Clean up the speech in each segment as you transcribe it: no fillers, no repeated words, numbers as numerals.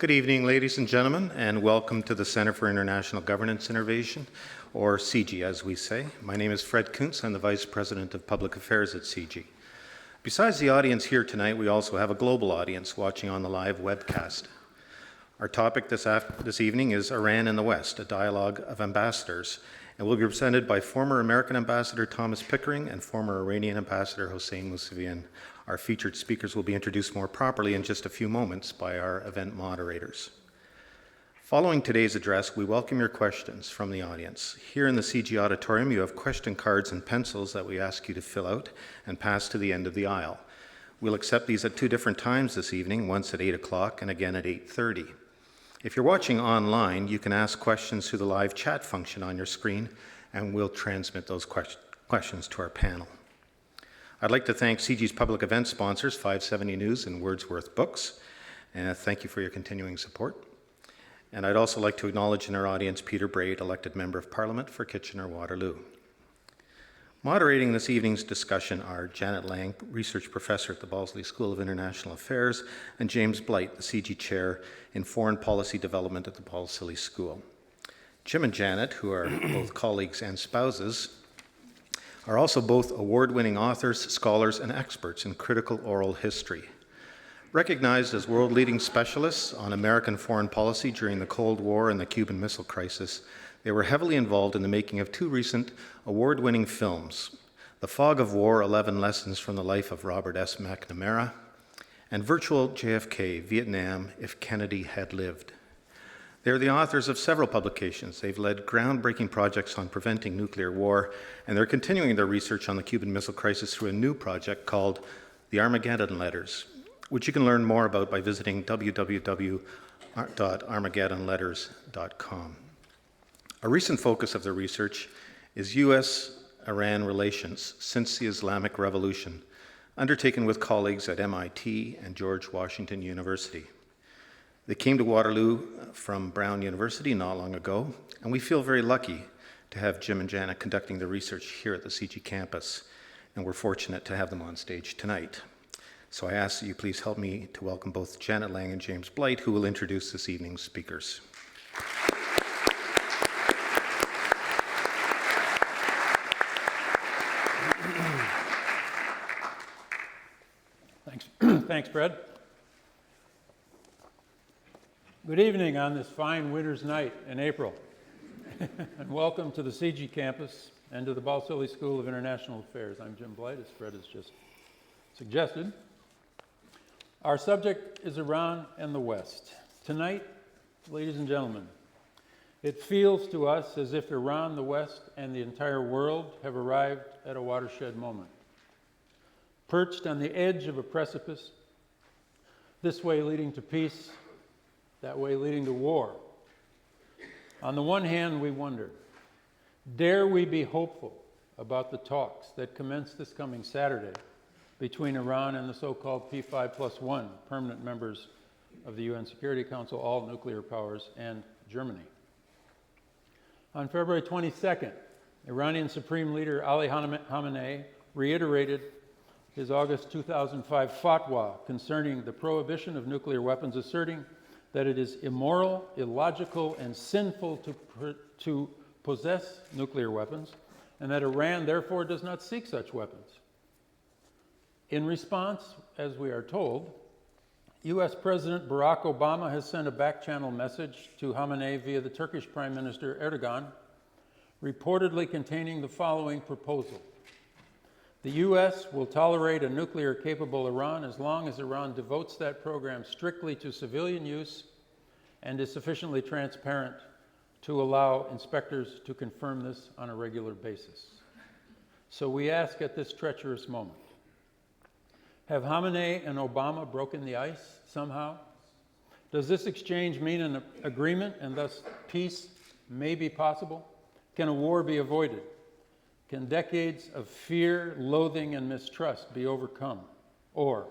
Good evening, ladies and gentlemen, and welcome to the Centre for International Governance Innovation, or CIGI as we say. My name is Fred Kuntz. I'm the Vice President of Public Affairs at CIGI. Besides the audience here tonight, we also have a global audience watching on the live webcast. Our topic this evening is Iran in the West, a dialogue of ambassadors, and will be presented by former American Ambassador Thomas Pickering and former Iranian Ambassador Hossein Mousavian. Our featured speakers will be introduced more properly in just a few moments by our event moderators. Following today's address, we welcome your questions from the audience. Here in the CG auditorium, you have question cards and pencils that we ask you to fill out and pass to the end of the aisle. We'll accept these at two different times this evening, once at 8 o'clock and again at 8:30. If you're watching online, you can ask questions through the live chat function on your screen, and we'll transmit those questions to our panel. I'd like to thank CG's public event sponsors, 570 News and Wordsworth Books, and thank you for your continuing support. And I'd also like to acknowledge in our audience Peter Braid, elected Member of Parliament for Kitchener-Waterloo. Moderating this evening's discussion are Janet Lang, Research Professor at the Balsillie School of International Affairs, and James Blight, the CG Chair in Foreign Policy Development at the Balsillie School. Jim and Janet, who are both colleagues and spouses, are also both award-winning authors, scholars, and experts in critical oral history. Recognized as world-leading specialists on American foreign policy during the Cold War and the Cuban Missile Crisis, they were heavily involved in the making of two recent award-winning films, The Fog of War, 11 Lessons from the Life of Robert S. McNamara, and Virtual JFK, Vietnam, If Kennedy Had Lived. They're the authors of several publications. They've led groundbreaking projects on preventing nuclear war, and they're continuing their research on the Cuban Missile Crisis through a new project called The Armageddon Letters, which you can learn more about by visiting www.armageddonletters.com. A recent focus of their research is U.S.-Iran relations since the Islamic Revolution, undertaken with colleagues at MIT and George Washington University. They came to Waterloo from Brown University not long ago, and we feel very lucky to have Jim and Janet conducting the research here at the CG campus, and we're fortunate to have them on stage tonight. So I ask that you please help me to welcome both Janet Lang and James Blight, who will introduce this evening's speakers. Thanks, Fred. Good evening on this fine winter's night in April, and welcome to the CG campus and to the Balsillie School of International Affairs. I'm Jim Blight, as Fred has just suggested. Our subject is Iran and the West. Tonight, ladies and gentlemen, it feels to us as if Iran, the West, and the entire world have arrived at a watershed moment. Perched on the edge of a precipice, this way leading to peace, that way leading to war. On the one hand, we wonder, dare we be hopeful about the talks that commence this coming Saturday between Iran and the so-called P5+1 permanent members of the UN Security Council, all nuclear powers, and Germany? On February 22nd, Iranian Supreme Leader Ali Khamenei reiterated his August 2005 fatwa concerning the prohibition of nuclear weapons, asserting that it is immoral, illogical, and sinful to possess nuclear weapons, and that Iran therefore does not seek such weapons. In response, as we are told, US President Barack Obama has sent a back-channel message to Khamenei via the Turkish Prime Minister Erdogan, reportedly containing the following proposal. The US will tolerate a nuclear-capable Iran as long as Iran devotes that program strictly to civilian use and is sufficiently transparent to allow inspectors to confirm this on a regular basis. So we ask at this treacherous moment, have Khamenei and Obama broken the ice somehow? Does this exchange mean an agreement and thus peace may be possible? Can a war be avoided? Can decades of fear, loathing, and mistrust be overcome? Or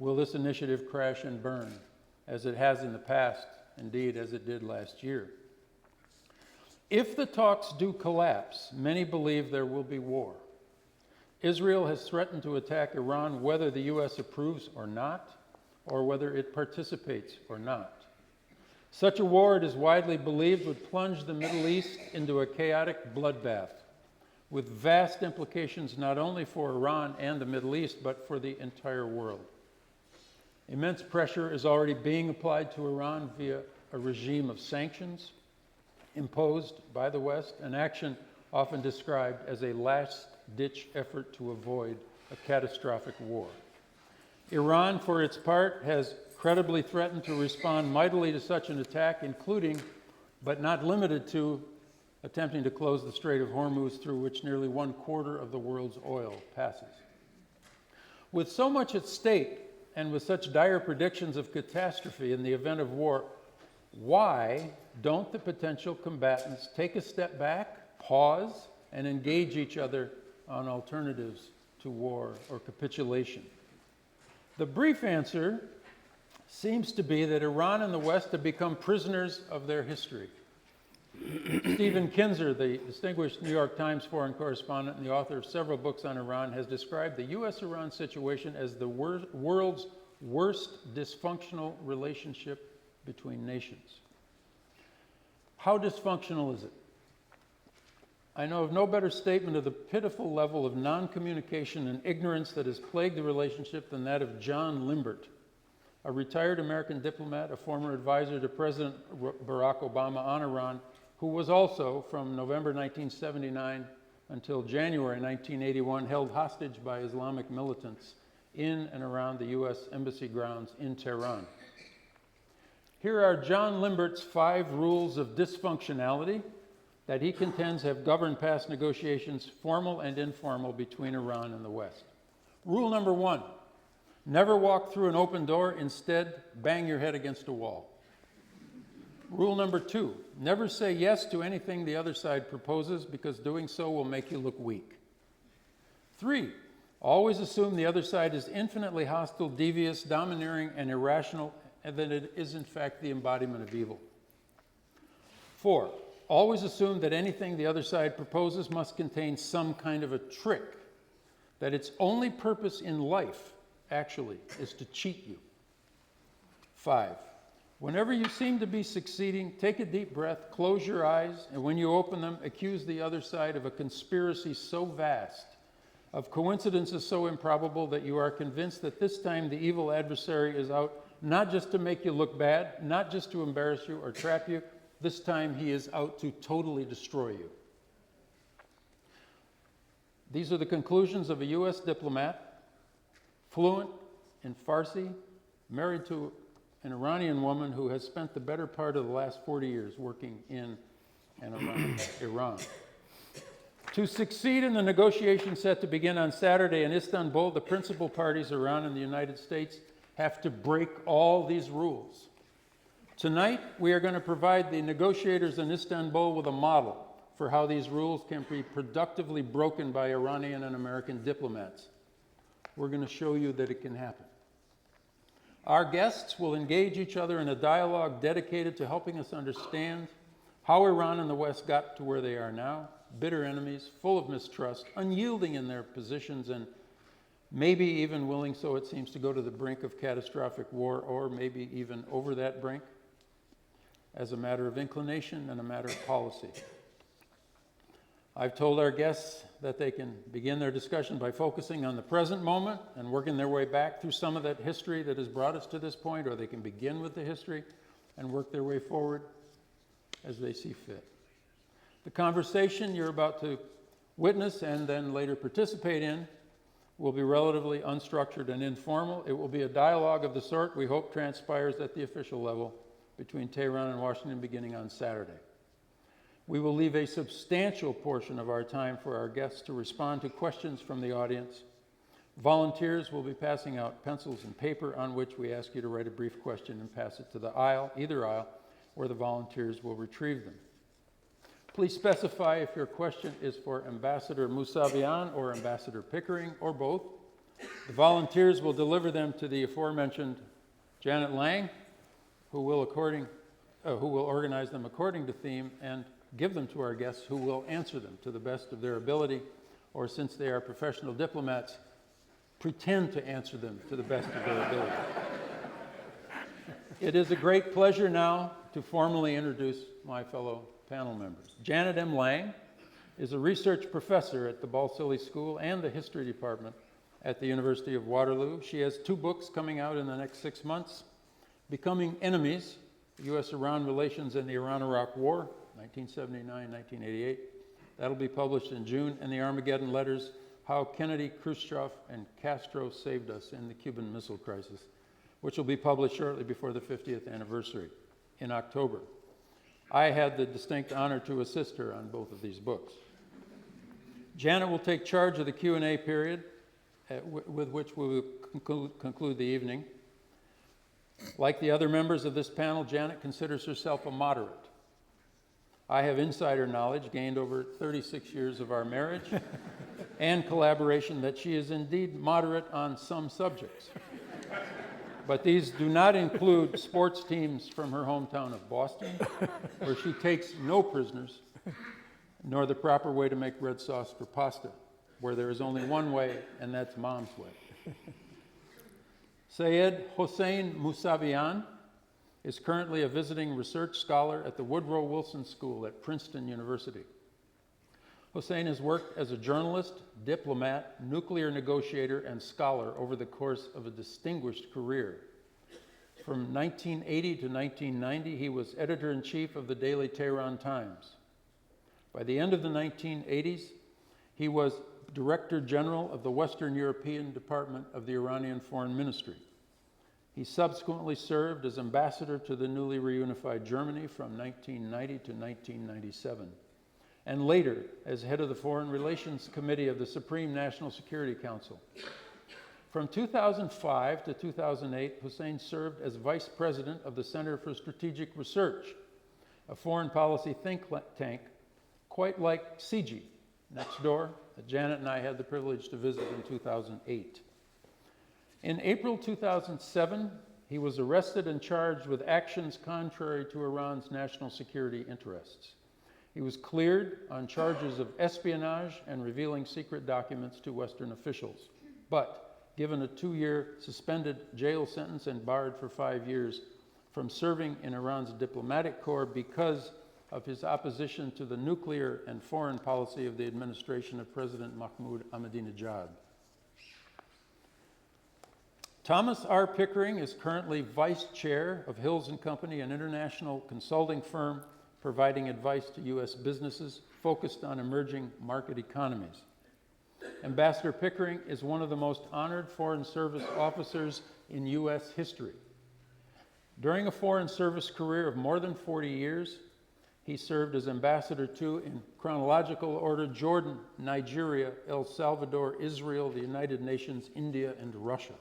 will this initiative crash and burn, as it has in the past, indeed as it did last year? If the talks do collapse, many believe there will be war. Israel has threatened to attack Iran whether the US approves or not, or whether it participates or not. Such a war, it is widely believed, would plunge the Middle East into a chaotic bloodbath, with vast implications not only for Iran and the Middle East, but for the entire world. Immense pressure is already being applied to Iran via a regime of sanctions imposed by the West, an action often described as a last-ditch effort to avoid a catastrophic war. Iran, for its part, has credibly threatened to respond mightily to such an attack, including, but not limited to, attempting to close the Strait of Hormuz, through which nearly 1/4 of the world's oil passes. With so much at stake, and with such dire predictions of catastrophe in the event of war, why don't the potential combatants take a step back, pause, and engage each other on alternatives to war or capitulation? The brief answer seems to be that Iran and the West have become prisoners of their history. Stephen Kinzer, the distinguished New York Times foreign correspondent and the author of several books on Iran, has described the U.S.-Iran situation as the world's worst dysfunctional relationship between nations. How dysfunctional is it? I know of no better statement of the pitiful level of non-communication and ignorance that has plagued the relationship than that of John Limbert, a retired American diplomat, a former advisor to President Barack Obama on Iran, who was also, from November 1979 until January 1981, held hostage by Islamic militants in and around the U.S. Embassy grounds in Tehran. Here are John Limbert's 5 rules of dysfunctionality that he contends have governed past negotiations, formal and informal, between Iran and the West. Rule number 1, never walk through an open door, instead bang your head against a wall. Rule number 2, never say yes to anything the other side proposes, because doing so will make you look weak. 3, always assume the other side is infinitely hostile, devious, domineering, and irrational, and that it is in fact the embodiment of evil. 4, always assume that anything the other side proposes must contain some kind of a trick, that its only purpose in life, actually, is to cheat you. 5, whenever you seem to be succeeding, take a deep breath, close your eyes, and when you open them, accuse the other side of a conspiracy so vast, of coincidences so improbable, that you are convinced that this time the evil adversary is out not just to make you look bad, not just to embarrass you or trap you, this time he is out to totally destroy you. These are the conclusions of a U.S. diplomat, fluent in Farsi, married to an Iranian woman who has spent the better part of the last 40 years working in and around Iran. To succeed in the negotiations set to begin on Saturday in Istanbul, the principal parties, Iran and the United States, have to break all these rules. Tonight, we are going to provide the negotiators in Istanbul with a model for how these rules can be productively broken by Iranian and American diplomats. We're going to show you that it can happen. Our guests will engage each other in a dialogue dedicated to helping us understand how Iran and the West got to where they are now, bitter enemies, full of mistrust, unyielding in their positions, and maybe even willing, so it seems, to go to the brink of catastrophic war, or maybe even over that brink, as a matter of inclination and a matter of policy. I've told our guests that they can begin their discussion by focusing on the present moment and working their way back through some of that history that has brought us to this point, or they can begin with the history and work their way forward as they see fit. The conversation you're about to witness and then later participate in will be relatively unstructured and informal. It will be a dialogue of the sort we hope transpires at the official level between Tehran and Washington beginning on Saturday. We will leave a substantial portion of our time for our guests to respond to questions from the audience. Volunteers will be passing out pencils and paper on which we ask you to write a brief question and pass it to the aisle, either aisle, where the volunteers will retrieve them. Please specify if your question is for Ambassador Mousavian or Ambassador Pickering, or both. The volunteers will deliver them to the aforementioned Janet Lang, who will organize them according to theme, and give them to our guests, who will answer them to the best of their ability, or since they are professional diplomats, pretend to answer them to the best of their ability. It is a great pleasure now to formally introduce my fellow panel members. Janet M. Lang is a research professor at the Balsillie School and the History Department at the University of Waterloo. She has 2 books coming out in the next 6 months: Becoming Enemies, U.S.-Iran Relations and the Iran-Iraq War, 1979-1988. That'll be published in June. And The Armageddon Letters, How Kennedy, Khrushchev, and Castro Saved Us in the Cuban Missile Crisis, which will be published shortly before the 50th anniversary in October. I had the distinct honor to assist her on both of these books. Janet will take charge of the Q&A period, with which we will conclude the evening. Like the other members of this panel, Janet considers herself a moderate. I have insider knowledge gained over 36 years of our marriage and collaboration that she is indeed moderate on some subjects. But these do not include sports teams from her hometown of Boston, where she takes no prisoners, nor the proper way to make red sauce for pasta, where there is only one way, and that's mom's way. Syed Hossein Mousavian is currently a visiting research scholar at the Woodrow Wilson School at Princeton University. Hossein has worked as a journalist, diplomat, nuclear negotiator, and scholar over the course of a distinguished career. From 1980 to 1990, he was editor-in-chief of the Daily Tehran Times. By the end of the 1980s, he was Director General of the Western European Department of the Iranian Foreign Ministry. He subsequently served as ambassador to the newly reunified Germany from 1990 to 1997. And later as head of the Foreign Relations Committee of the Supreme National Security Council. From 2005 to 2008, Hossein served as vice president of the Center for Strategic Research, a foreign policy think tank quite like CG, next door, that Janet and I had the privilege to visit in 2008. In April 2007, he was arrested and charged with actions contrary to Iran's national security interests. He was cleared on charges of espionage and revealing secret documents to Western officials, but given a 2-year suspended jail sentence and barred for 5 years from serving in Iran's diplomatic corps because of his opposition to the nuclear and foreign policy of the administration of President Mahmoud Ahmadinejad. Thomas R. Pickering is currently vice chair of Hills & Company, an international consulting firm providing advice to U.S. businesses focused on emerging market economies. Ambassador Pickering is one of the most honored Foreign Service officers in U.S. history. During a Foreign Service career of more than 40 years, he served as ambassador to, in chronological order, Jordan, Nigeria, El Salvador, Israel, the United Nations, India, and Russia.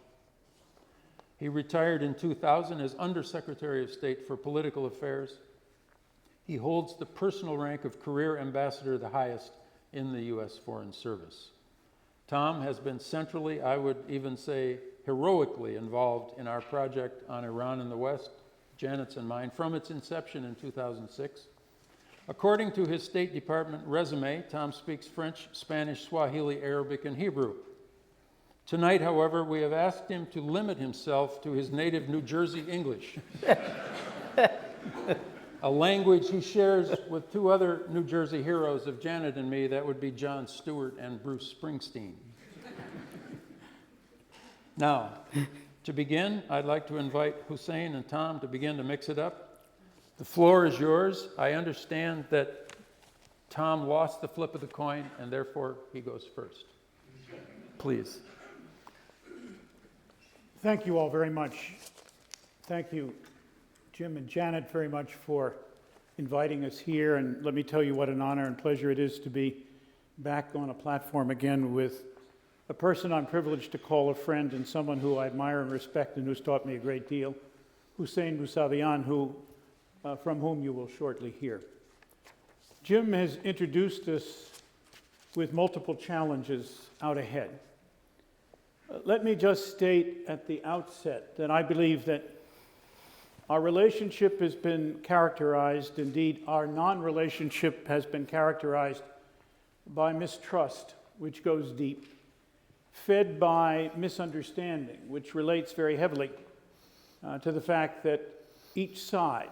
He retired in 2000 as Undersecretary of State for Political Affairs. He holds the personal rank of Career Ambassador, the highest in the U.S. Foreign Service. Tom has been centrally, I would even say heroically, involved in our project on Iran in the West, Janet's and mine, from its inception in 2006. According to his State Department resume, Tom speaks French, Spanish, Swahili, Arabic, and Hebrew. Tonight, however, we have asked him to limit himself to his native New Jersey English, a language he shares with 2 other New Jersey heroes of Janet and me. That would be Jon Stewart and Bruce Springsteen. Now, to begin, I'd like to invite Hossein and Tom to begin to mix it up. The floor is yours. I understand that Tom lost the flip of the coin, and therefore he goes first. Please. Thank you all very much. Thank you, Jim and Janet, very much for inviting us here. And let me tell you what an honor and pleasure it is to be back on a platform again with a person I'm privileged to call a friend and someone who I admire and respect and who's taught me a great deal, Hossein Mousavian, from whom you will shortly hear. Jim has introduced us with multiple challenges out ahead. Let me just state at the outset that I believe that our relationship has been characterized, indeed our non-relationship has been characterized by mistrust, which goes deep, fed by misunderstanding, which relates very heavily to the fact that each side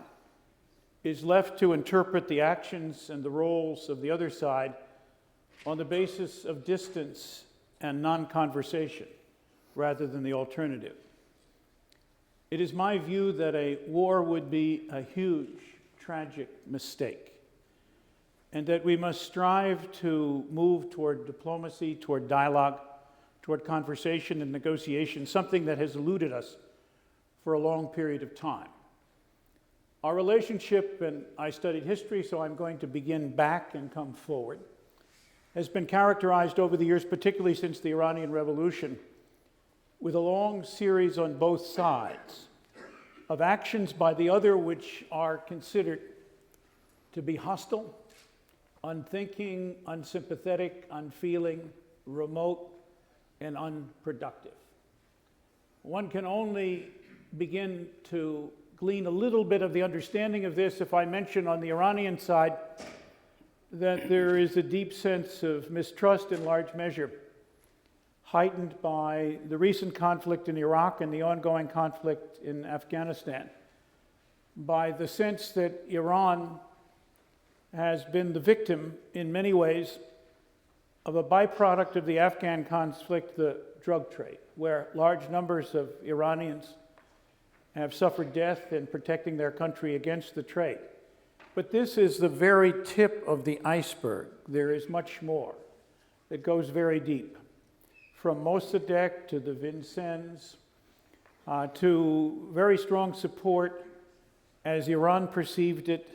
is left to interpret the actions and the roles of the other side on the basis of distance and non-conversation rather than the alternative. It is my view that a war would be a huge, tragic mistake, and that we must strive to move toward diplomacy, toward dialogue, toward conversation and negotiation, something that has eluded us for a long period of time. Our relationship, and I studied history, so I'm going to begin back and come forward, has been characterized over the years, particularly since the Iranian Revolution, with a long series on both sides of actions by the other which are considered to be hostile, unthinking, unsympathetic, unfeeling, remote, and unproductive. One can only begin to glean a little bit of the understanding of this if I mention on the Iranian side that there is a deep sense of mistrust in large measure, heightened by the recent conflict in Iraq and the ongoing conflict in Afghanistan, by the sense that Iran has been the victim in many ways of a byproduct of the Afghan conflict, the drug trade, where large numbers of Iranians have suffered death in protecting their country against the trade. But this is the very tip of the iceberg. There is much more that goes very deep, from Mossadegh to the Vincennes, to very strong support, as Iran perceived it,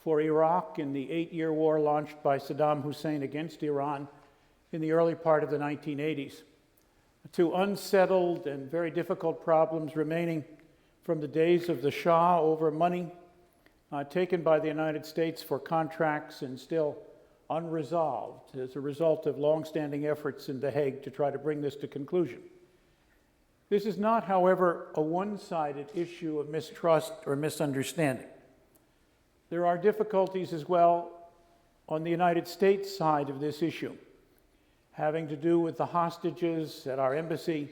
for Iraq in the 8-year war launched by Saddam Hussein against Iran in the early part of the 1980s, to unsettled and very difficult problems remaining from the days of the Shah over money taken by the United States for contracts and still unresolved as a result of long-standing efforts in The Hague to try to bring this to conclusion. This is not, however, a one-sided issue of mistrust or misunderstanding. There are difficulties as well on the United States side of this issue, having to do with the hostages at our embassy,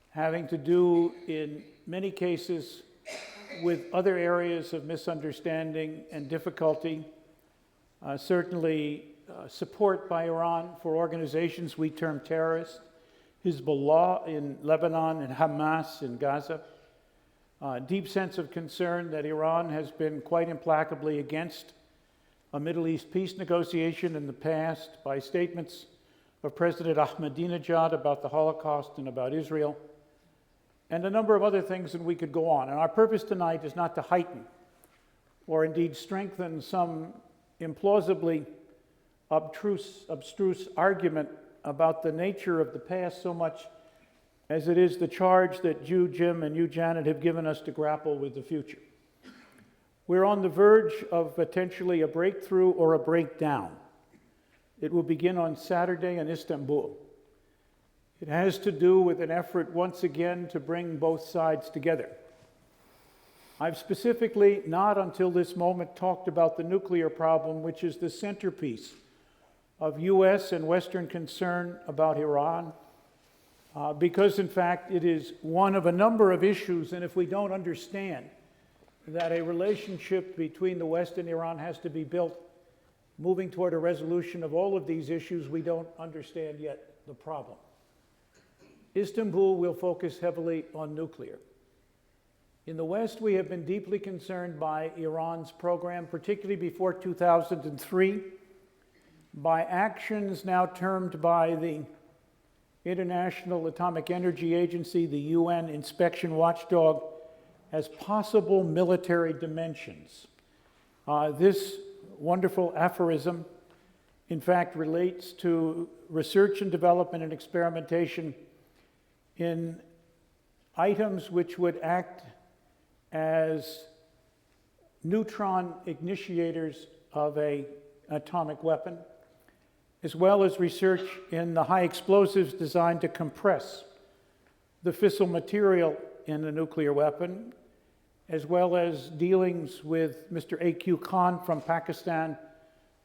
having to do, in many cases, with other areas of misunderstanding and difficulty. Certainly support by Iran for organizations we term terrorist, Hezbollah in Lebanon and Hamas in Gaza. Deep sense of concern that Iran has been quite implacably against a Middle East peace negotiation in the past by statements of President Ahmadinejad about the Holocaust and about Israel, and a number of other things, and we could go on. And our purpose tonight is not to heighten or indeed strengthen some implausibly abstruse argument about the nature of the past so much as it is the charge that you, Jim, and you, Janet, have given us to grapple with the future. We're on the verge of potentially a breakthrough or a breakdown. It will begin on Saturday in Istanbul. It has to do with an effort once again to bring both sides together. I've specifically, not until this moment, talked about the nuclear problem, which is the centerpiece of US and Western concern about Iran, because in fact it is one of a number of issues, and if we don't understand that a relationship between the West and Iran has to be built moving toward a resolution of all of these issues, we don't understand yet the problem. Istanbul will focus heavily on nuclear. In the West, we have been deeply concerned by Iran's program, particularly before 2003, by actions now termed by the International Atomic Energy Agency, the UN inspection watchdog, as possible military dimensions. This wonderful aphorism, in fact, relates to research and development and experimentation in items which would act as neutron initiators of an atomic weapon, as well as research in the high explosives designed to compress the fissile material in a nuclear weapon, as well as dealings with Mr. A.Q. Khan from Pakistan,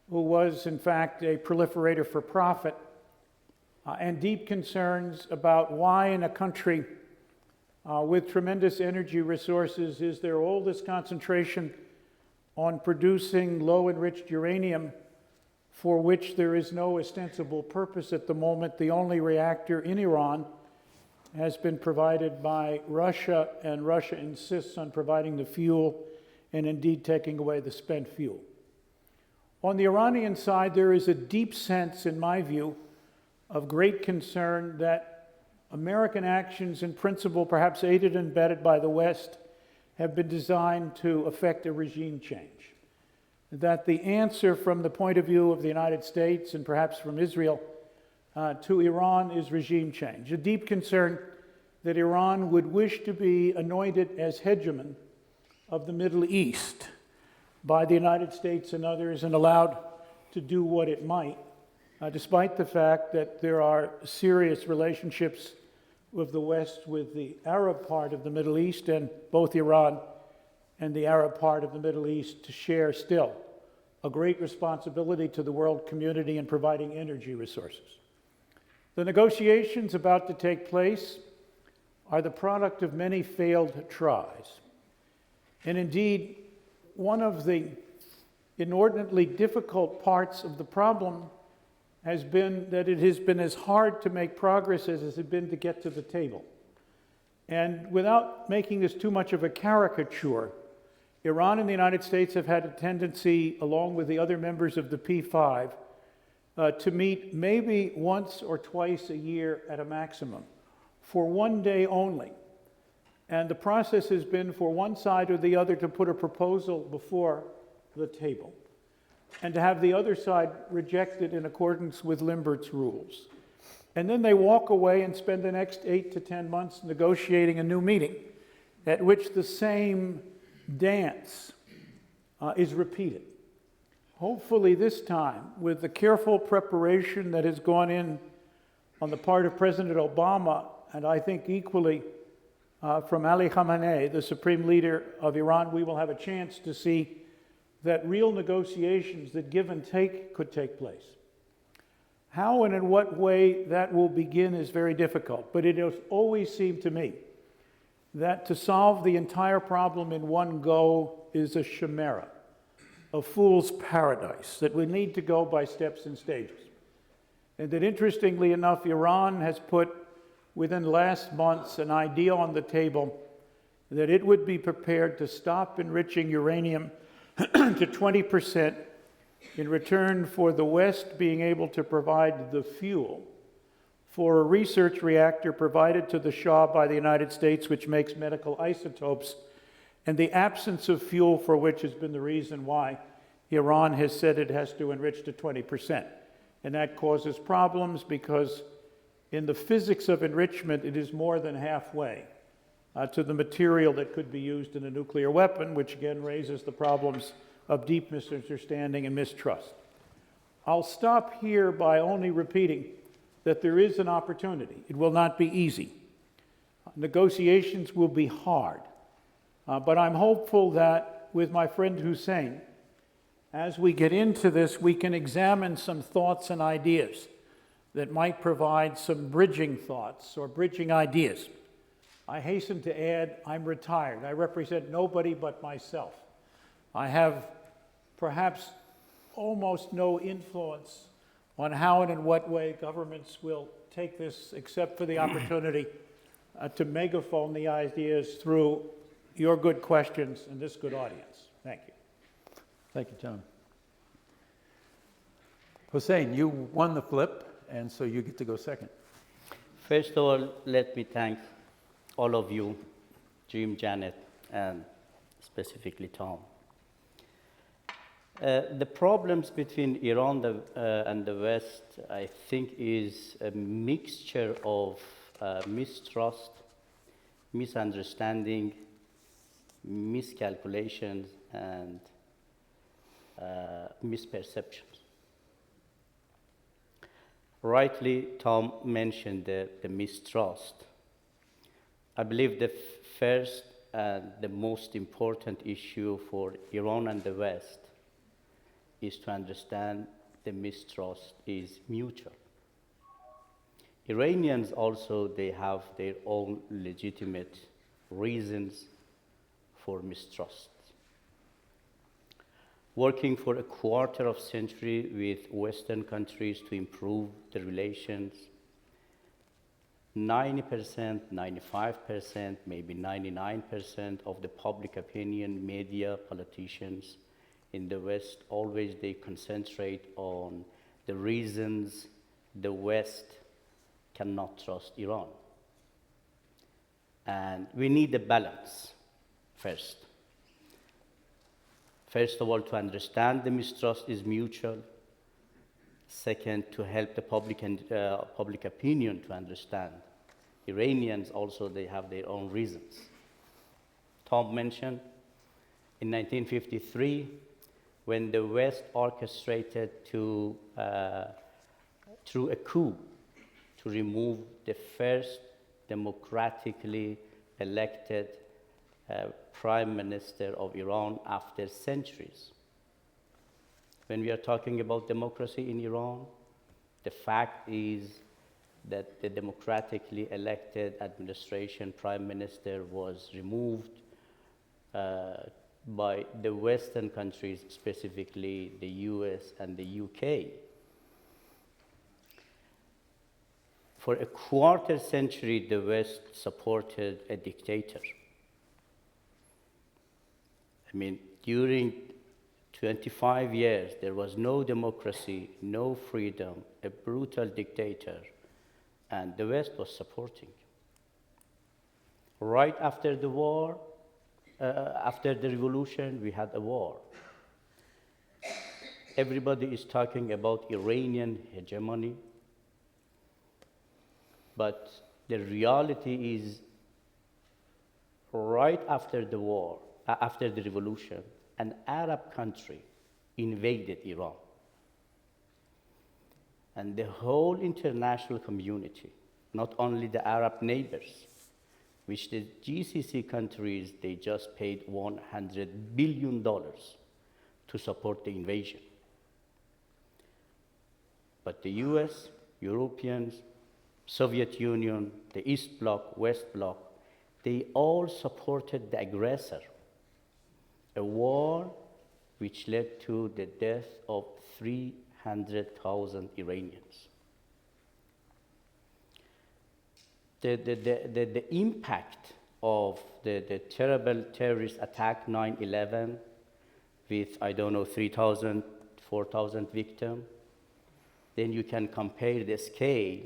who was in fact a proliferator for profit, and deep concerns about why in a country with tremendous energy resources, is their oldest concentration on producing low-enriched uranium, for which there is no ostensible purpose at the moment. The only reactor in Iran has been provided by Russia, and Russia insists on providing the fuel and indeed taking away the spent fuel. On the Iranian side, there is a deep sense, in my view, of great concern that American actions, in principle, perhaps aided and abetted by the West, have been designed to effect a regime change. That the answer from the point of view of the United States and perhaps from Israel to Iran is regime change. A deep concern that Iran would wish to be anointed as hegemon of the Middle East by the United States and others and allowed to do what it might, despite the fact that there are serious relationships with the West with the Arab part of the Middle East, and both Iran and the Arab part of the Middle East to share still a great responsibility to the world community in providing energy resources. The negotiations about to take place are the product of many failed tries. And indeed, one of the inordinately difficult parts of the problem has been that it has been as hard to make progress as it has been to get to the table. And without making this too much of a caricature, Iran and the United States have had a tendency, along with the other members of the P5, to meet maybe once or twice a year at a maximum, for one day only. And the process has been for one side or the other to put a proposal before the table, and to have the other side reject it in accordance with Limbert's rules. And then they walk away and spend the next 8 to 10 months negotiating a new meeting, at which the same dance is repeated. Hopefully this time, with the careful preparation that has gone in on the part of President Obama, and I think equally from Ali Khamenei, the supreme leader of Iran, we will have a chance to see that real negotiations, that give and take, could take place. How and in what way that will begin is very difficult, but it has always seemed to me that to solve the entire problem in one go is a chimera, a fool's paradise, that we need to go by steps and stages. And that interestingly enough, Iran has put within the last months an idea on the table that it would be prepared to stop enriching uranium to 20% in return for the West being able to provide the fuel for a research reactor provided to the Shah by the United States, which makes medical isotopes, and the absence of fuel for which has been the reason why Iran has said it has to enrich to 20%. And that causes problems because in the physics of enrichment, it is more than halfway to the material that could be used in a nuclear weapon, which again raises the problems of deep misunderstanding and mistrust. I'll stop here by only repeating that there is an opportunity. It will not be easy. Negotiations will be hard. But I'm hopeful that with my friend Hossein, as we get into this, we can examine some thoughts and ideas that might provide some bridging thoughts or bridging ideas. I hasten to add, I'm retired. I represent nobody but myself. I have perhaps almost no influence on how and in what way governments will take this, except for the opportunity to megaphone the ideas through your good questions and this good audience. Thank you. Thank you, Tom. Hossein, you won the flip, and so you get to go second. First of all, let me thank all of you, Jim, Janet, and specifically Tom. The problems between Iran and the West, I think, is a mixture of mistrust, misunderstanding, miscalculations, and misperceptions. Rightly, Tom mentioned the mistrust. I believe the first and the most important issue for Iran and the West is to understand the mistrust is mutual. Iranians also, they have their own legitimate reasons for mistrust. Working for a quarter of a century with Western countries to improve the relations, 90%, 95%, maybe 99% of the public opinion, media, politicians in the West, always they concentrate on the reasons the West cannot trust Iran. And we need a balance first. First of all, to understand the mistrust is mutual. Second, to help the public and public opinion to understand. Iranians also, they have their own reasons. Tom mentioned in 1953, when the West orchestrated through a coup to remove the first democratically elected prime minister of Iran after centuries. When we are talking about democracy in Iran, the fact is that the democratically elected administration prime minister was removed by the Western countries, specifically the US and the UK. For a quarter century, the West supported a dictator. I mean, during 25 years, there was no democracy, no freedom, a brutal dictator, and the West was supporting. Right after the war, after the revolution, we had a war. Everybody is talking about Iranian hegemony, but the reality is, right after the war, after the revolution, an Arab country invaded Iran. And the whole international community, not only the Arab neighbors, which the GCC countries, they just paid $100 billion to support the invasion. But the US, Europeans, Soviet Union, the East Bloc, West Bloc, they all supported the aggressor. A war which led to the death of 300,000 Iranians. The impact of the terrible terrorist attack 9/11 with, 3,000, 4,000 victims, then you can compare the scale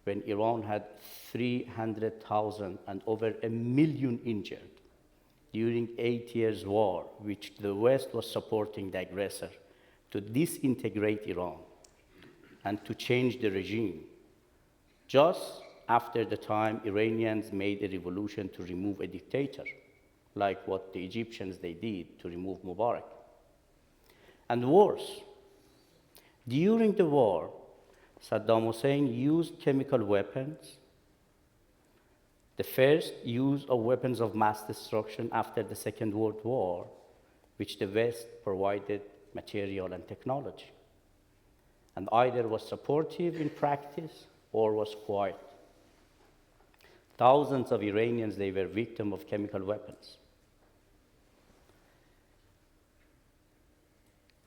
when Iran had 300,000 and over 1 million injured during 8 years' war, which the West was supporting the aggressor to disintegrate Iran and to change the regime. Just after the time Iranians made a revolution to remove a dictator, like what the Egyptians they did to remove Mubarak. And worse, during the war, Saddam Hussein used chemical weapons, the first use of weapons of mass destruction after the Second World War, which the West provided material and technology, and either was supportive in practice or was quiet. Thousands of Iranians, they were victims of chemical weapons.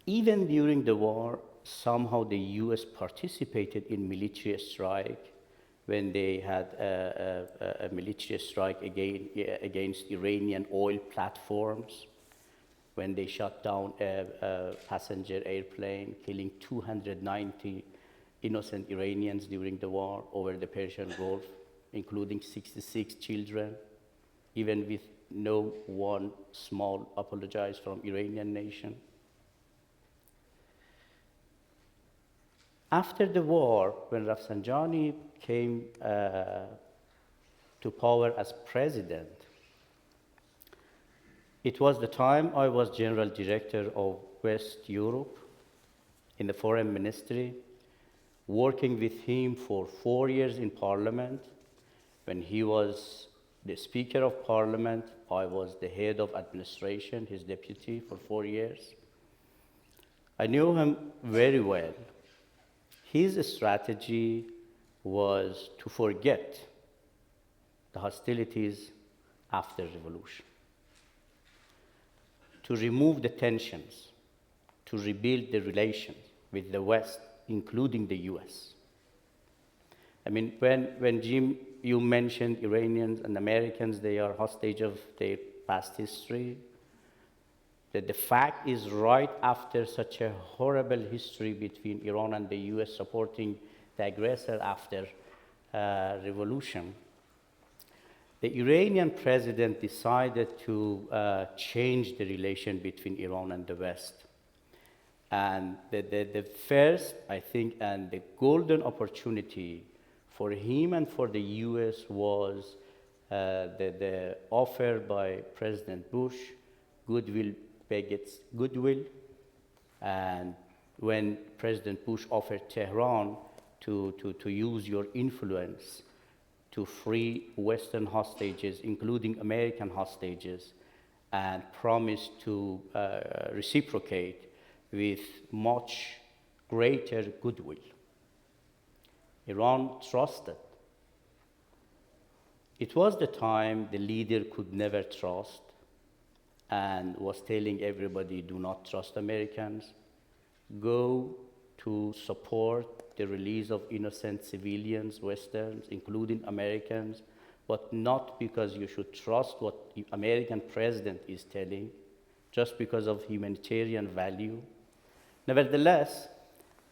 Even during the war, somehow the US participated in military strike when they had a military strike against Iranian oil platforms, when they shot down a passenger airplane, killing 290 innocent Iranians during the war over the Persian Gulf, including 66 children, even with no one small apology from Iranian nation. After the war, when Rafsanjani came to power as president, it was the time I was General Director of West Europe in the Foreign Ministry, working with him for 4 years in Parliament. When he was the Speaker of Parliament, I was the head of administration, his deputy for 4 years. I knew him very well. His strategy was to forget the hostilities after revolution, to remove the tensions, to rebuild the relations with the West, including the US. I mean, when Jim, you mentioned Iranians and Americans, they are hostage of their past history. That the fact is, right after such a horrible history between Iran and the US supporting the aggressor after revolution, the Iranian president decided to change the relation between Iran and the West. And the first, I think, and the golden opportunity for him and for the US was the offer by President Bush, goodwill begets goodwill. And when President Bush offered Tehran to use your influence to free Western hostages, including American hostages, and promised to reciprocate with much greater goodwill. Iran trusted. It was the time the leader could never trust and was telling everybody, do not trust Americans. Go to support the release of innocent civilians, Westerns, including Americans, but not because you should trust what the American president is telling, just because of humanitarian value. Nevertheless,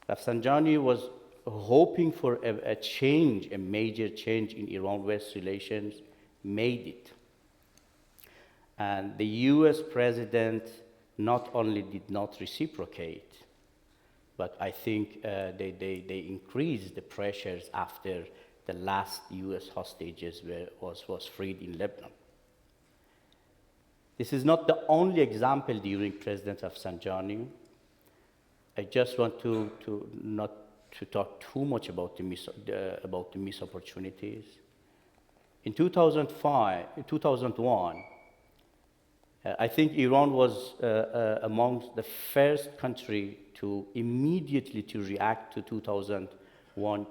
Rafsanjani was hoping for a change, a major change in Iran-West relations, made it. And the US president not only did not reciprocate, but I think they increased the pressures after the last US hostages was freed in Lebanon. This is not the only example during President Rafsanjani. I just want to not to talk too much about the missed opportunities. In 2001, I think Iran was amongst the first country to immediately to react to 2001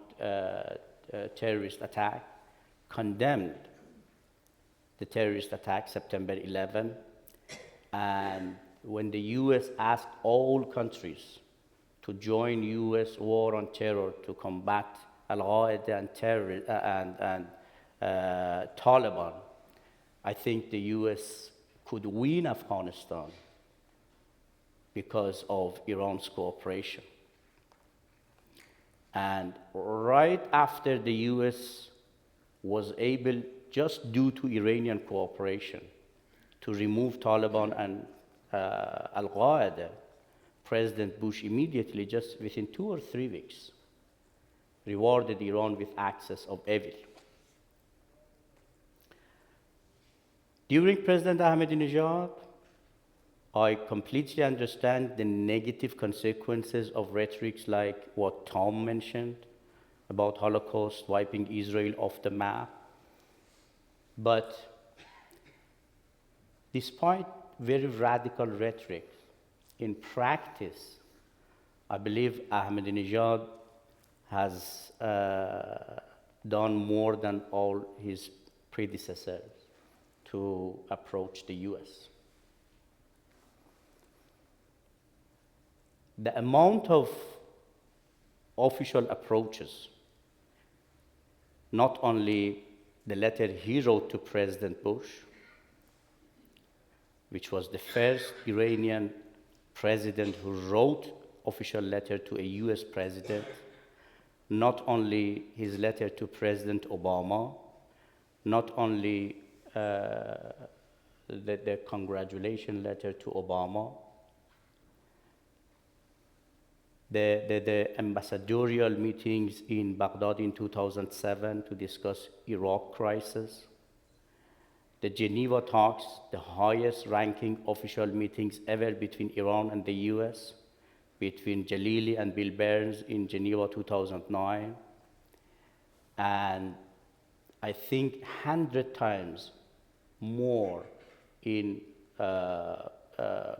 terrorist attack, condemned the terrorist attack, September 11, and when the US asked all countries to join US war on terror to combat Al-Qaeda and Taliban, I think the US could win Afghanistan because of Iran's cooperation. And right after the US was able, just due to Iranian cooperation, to remove Taliban and Al-Qaeda, President Bush immediately, just within 2 or 3 weeks, rewarded Iran with access of evil. During President Ahmadinejad, I completely understand the negative consequences of rhetorics like what Tom mentioned about Holocaust, wiping Israel off the map. But despite very radical rhetoric, in practice, I believe Ahmadinejad has done more than all his predecessors to approach the US. The amount of official approaches, not only the letter he wrote to President Bush, which was the first Iranian president who wrote official letter to a US president, not only his letter to President Obama, not only the congratulation letter to Obama, the ambassadorial meetings in Baghdad in 2007 to discuss Iraq crisis, the Geneva talks, the highest ranking official meetings ever between Iran and the US, between Jalili and Bill Burns in Geneva 2009, and I think 100 times more in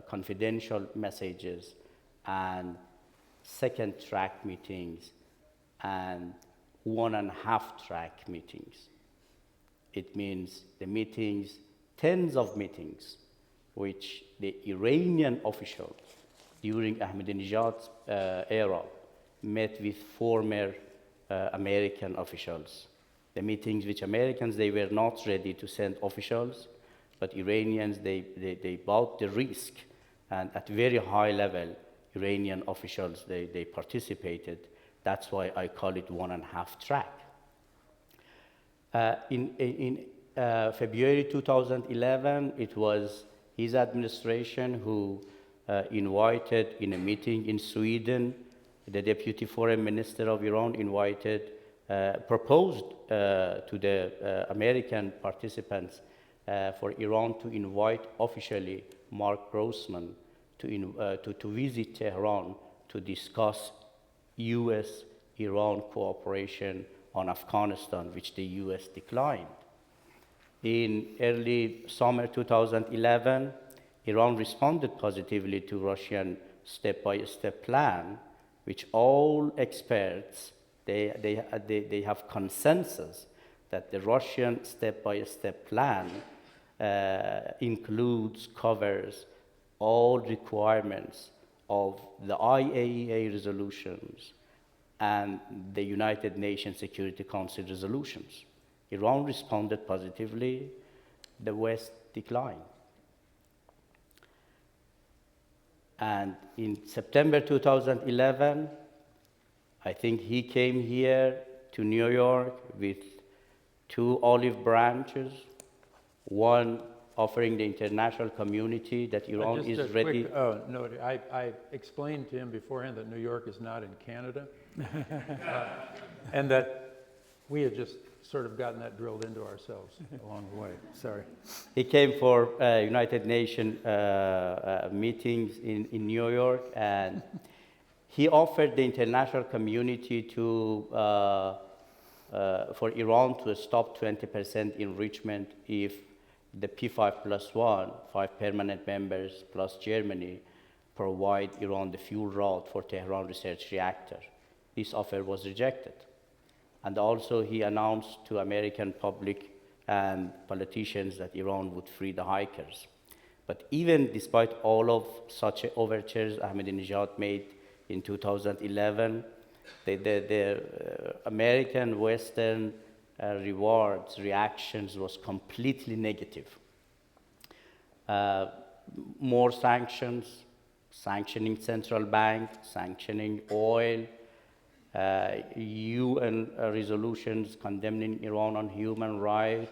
confidential messages and second track meetings and 1.5 track meetings. It means the meetings tens of meetings which the Iranian officials during Ahmadinejad's era met with former American officials. The meetings which Americans, they were not ready to send officials, but Iranians, they bought the risk, and at very high level, Iranian officials, they participated. That's why I call it 1.5 track. In February 2011, it was his administration who invited in a meeting in Sweden, the Deputy Foreign Minister of Iran proposed to the American participants for Iran to invite officially Mark Grossman to visit Tehran to discuss U.S.-Iran cooperation on Afghanistan, which the U.S. declined. In early summer 2011, Iran responded positively to Russian step-by-step plan, which all experts, they have consensus that the Russian step-by-step plan covers all requirements of the IAEA resolutions and the United Nations Security Council resolutions. Iran responded positively, the West declined. And in September 2011, I think he came here to New York with 2 olive branches, one offering the international community that Iran is ready. I explained to him beforehand that New York is not in Canada, and that we had just sort of gotten that drilled into ourselves along the way. Sorry. He came for United Nations meetings in New York, and he offered the international community for Iran to stop 20% enrichment if the P5+1, 5 permanent members plus Germany, provide Iran the fuel rod for Tehran research reactor. This offer was rejected. And also he announced to American public and politicians that Iran would free the hikers. But even despite all of such overtures Ahmadinejad made in 2011, the American Western reactions was completely negative. More sanctions, sanctioning central bank, sanctioning oil, UN resolutions condemning Iran on human rights,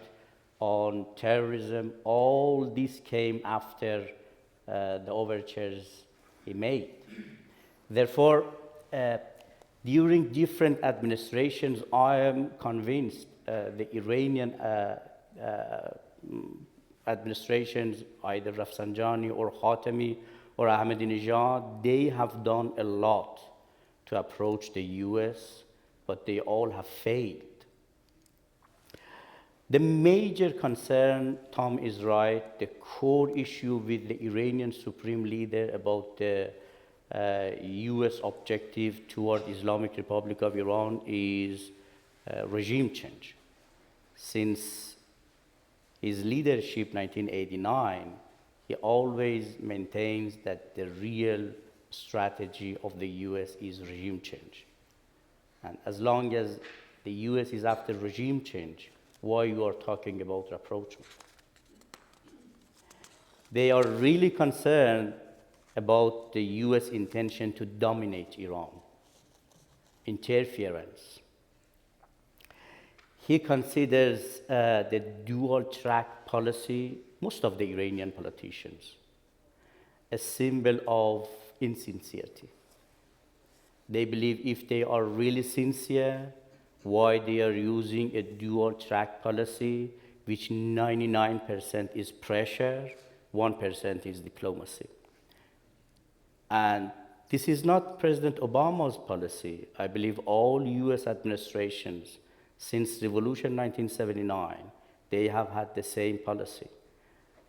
on terrorism, all this came after the overtures he made. Therefore, during different administrations, I am convinced the Iranian administrations, either Rafsanjani or Khatami or Ahmadinejad, they have done a lot to approach the US, but they all have failed. The major concern, Tom is right, the core issue with the Iranian supreme leader about the US objective toward Islamic Republic of Iran is regime change. Since his leadership 1989, he always maintains that the real strategy of the US is regime change. And as long as the US is after regime change, why you are talking about rapprochement? They are really concerned about the US intention to dominate Iran, interference. He considers the dual-track policy, most of the Iranian politicians, a symbol of insincerity. They believe if they are really sincere, why they are using a dual-track policy, which 99% is pressure, 1% is diplomacy. And this is not President Obama's policy. I believe all US administrations since Revolution 1979, they have had the same policy.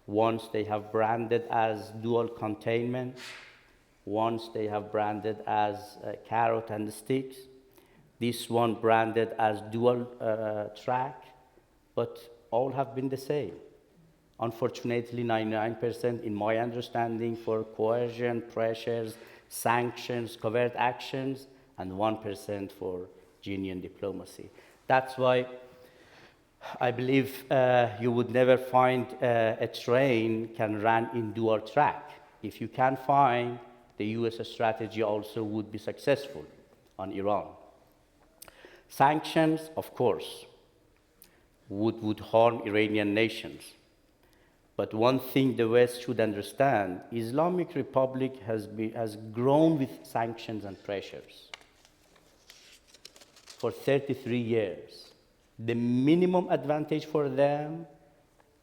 Once they have branded as dual containment, once they have branded as carrot and sticks, this one branded as dual track, but all have been the same. Unfortunately, 99% in my understanding for coercion, pressures, sanctions, covert actions, and 1% for genuine diplomacy. That's why I believe you would never find a train can run in dual track. If you can find, the US strategy also would be successful on Iran. Sanctions, of course, would harm Iranian nations. But one thing the West should understand, Islamic Republic has grown with sanctions and pressures for 33 years. The minimum advantage for them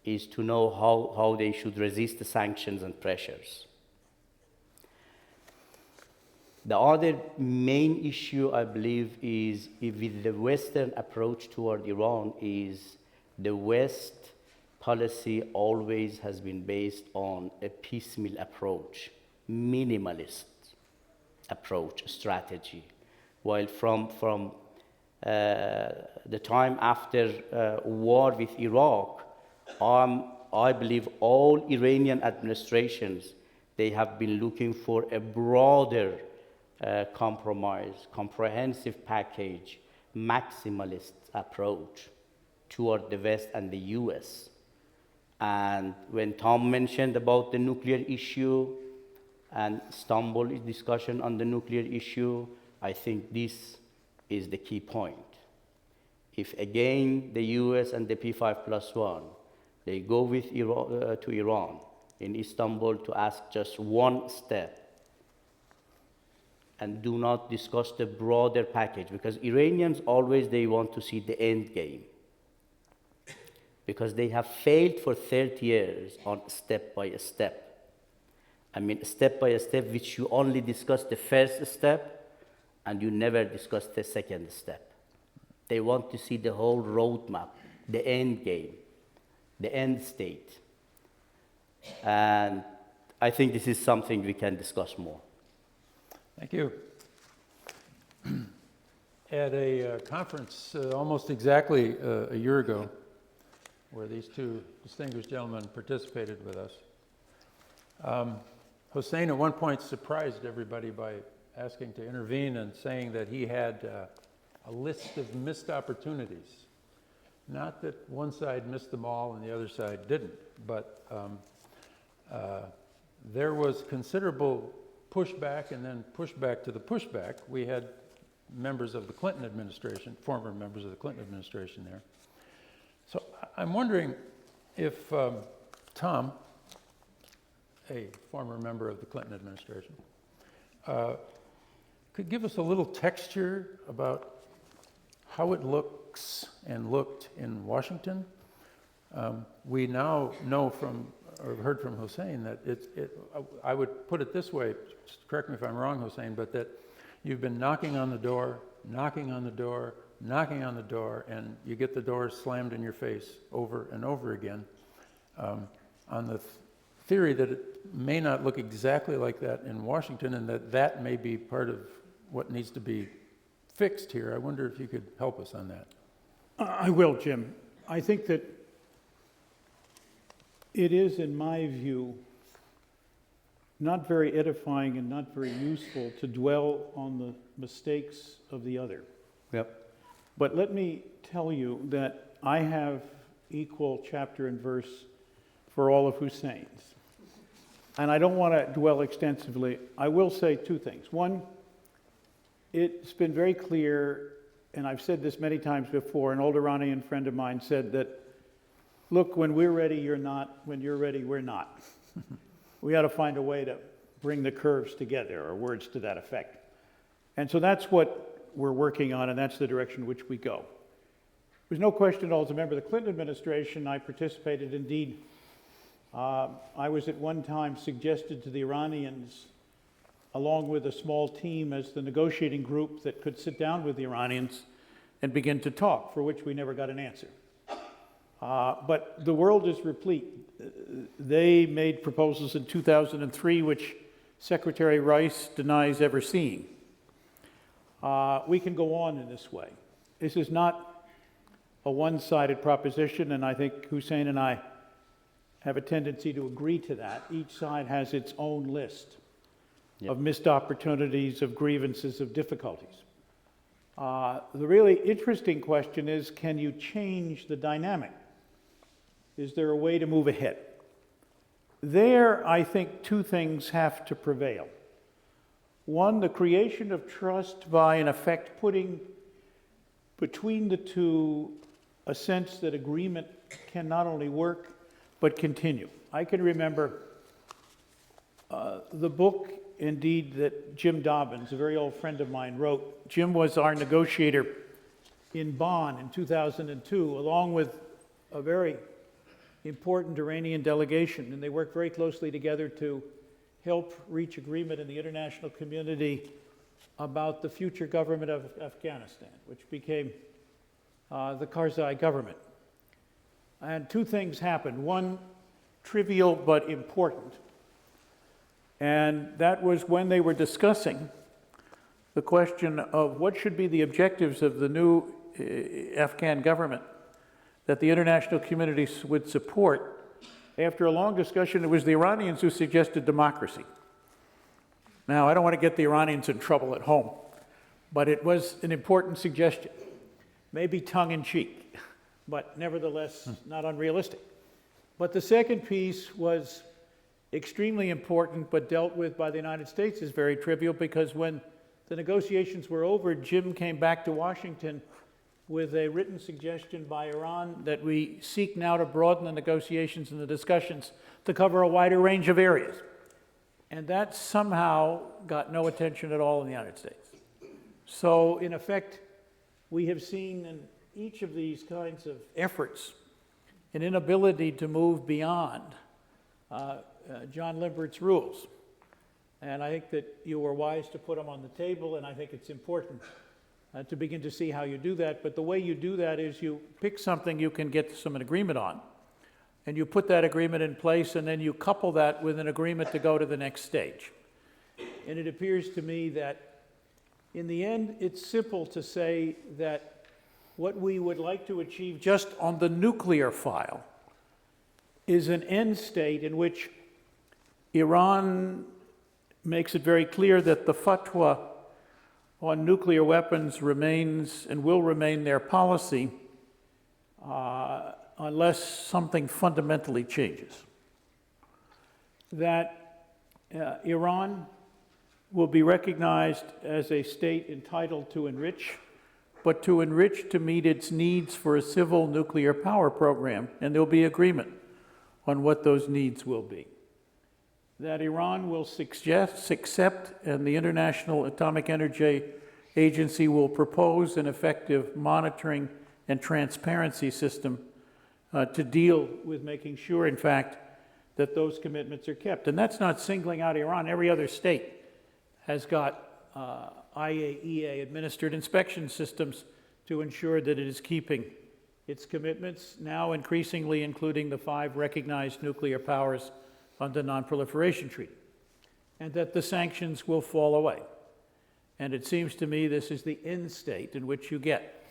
is to know how they should resist the sanctions and pressures. The other main issue, I believe, is with the Western approach toward Iran is the West policy always has been based on a piecemeal approach, minimalist approach, strategy. While from the time after war with Iraq, I believe all Iranian administrations, they have been looking for a broader compromise, comprehensive package, maximalist approach toward the West and the US. And when Tom mentioned about the nuclear issue and Istanbul discussion on the nuclear issue, I think this is the key point. If again the US and the P5+1, they go with Iran, to Iran in Istanbul to ask just one step and do not discuss the broader package, because Iranians always, they want to see the end game, because they have failed for 30 years on step by step. I mean, step by step, which you only discuss the first step and you never discuss the second step. They want to see the whole roadmap, the end game, the end state. And I think this is something we can discuss more. Thank you. At a conference almost exactly a year ago, where these two distinguished gentlemen participated with us, Hossein at one point surprised everybody by asking to intervene and saying that he had a list of missed opportunities. Not that one side missed them all and the other side didn't, but there was considerable pushback and then pushback to the pushback. We had members of the Clinton administration, former members of the Clinton administration there. So I'm wondering if Tom, a former member of the Clinton administration, could give us a little texture about how it looks and looked in Washington. We now know from, or heard from Hossein that I would put it this way, correct me if I'm wrong, Hossein, but that you've been knocking on the door, knocking on the door, knocking on the door, and you get the door slammed in your face over and over again, on the theory that it may not look exactly like that in Washington, and that may be part of what needs to be fixed here. I wonder if you could help us on that. I will, Jim. I think that it is, in my view, not very edifying and not very useful to dwell on the mistakes of the other. Yep. But let me tell you that I have equal chapter and verse for all of Hussein's. And I don't want to dwell extensively. I will say two things. One, it's been very clear, and I've said this many times before, an old Iranian friend of mine said that, look, when we're ready, you're not. When you're ready, we're not. We ought to find a way to bring the curves together, or words to that effect. And so that's what we're working on, and that's the direction in which we go. There's no question at all, as a member of the Clinton administration, I participated. Indeed, I was at one time suggested to the Iranians, along with a small team, as the negotiating group that could sit down with the Iranians and begin to talk, for which we never got an answer. But the world is replete. They made proposals in 2003, which Secretary Rice denies ever seeing. We can go on in this way. This is not a one-sided proposition, and I think Hossein and I have a tendency to agree to that. Each side has its own list of missed opportunities, of grievances, of difficulties. The really interesting question is, can you change the dynamic? Is there a way to move ahead? There, I think two things have to prevail. One, the creation of trust by, in effect, putting between the two a sense that agreement can not only work, but continue. I can remember the book, indeed, that Jim Dobbins, a very old friend of mine, wrote. Jim was our negotiator in Bonn in 2002, along with a very important Iranian delegation, and they worked very closely together to help reach agreement in the international community about the future government of Afghanistan, which became the Karzai government. And two things happened. One, trivial but important, and that was when they were discussing the question of what should be the objectives of the new Afghan government that the international community would support. After a long discussion, it was the Iranians who suggested democracy. Now, I don't want to get the Iranians in trouble at home, but it was an important suggestion, maybe tongue-in-cheek, but nevertheless not unrealistic. But the second piece was extremely important, but dealt with by the United States as very trivial, because when the negotiations were over, Jim came back to Washington with a written suggestion by Iran that we seek now to broaden the negotiations and the discussions to cover a wider range of areas. And that somehow got no attention at all in the United States. So, in effect, we have seen in each of these kinds of efforts an inability to move beyond John Limbert's rules. And I think that you were wise to put them on the table, and I think it's important to begin to see how you do that. But the way you do that is you pick something you can get some agreement on, and you put that agreement in place, and then you couple that with an agreement to go to the next stage. And it appears to me that in the end, it's simple to say that what we would like to achieve just on the nuclear file is an end state in which Iran makes it very clear that the fatwa on nuclear weapons remains and will remain their policy unless something fundamentally changes. That Iran will be recognized as a state entitled to enrich, but to enrich to meet its needs for a civil nuclear power program, and there'll be agreement on what those needs will be. That Iran will accept, and the International Atomic Energy Agency will propose an effective monitoring and transparency system to deal with making sure, in fact, that those commitments are kept. And that's not singling out Iran. Every other state has got IAEA-administered inspection systems to ensure that it is keeping its commitments, now increasingly including the 5 recognized nuclear powers under the Non-Proliferation Treaty, and that the sanctions will fall away. And it seems to me this is the end state in which you get.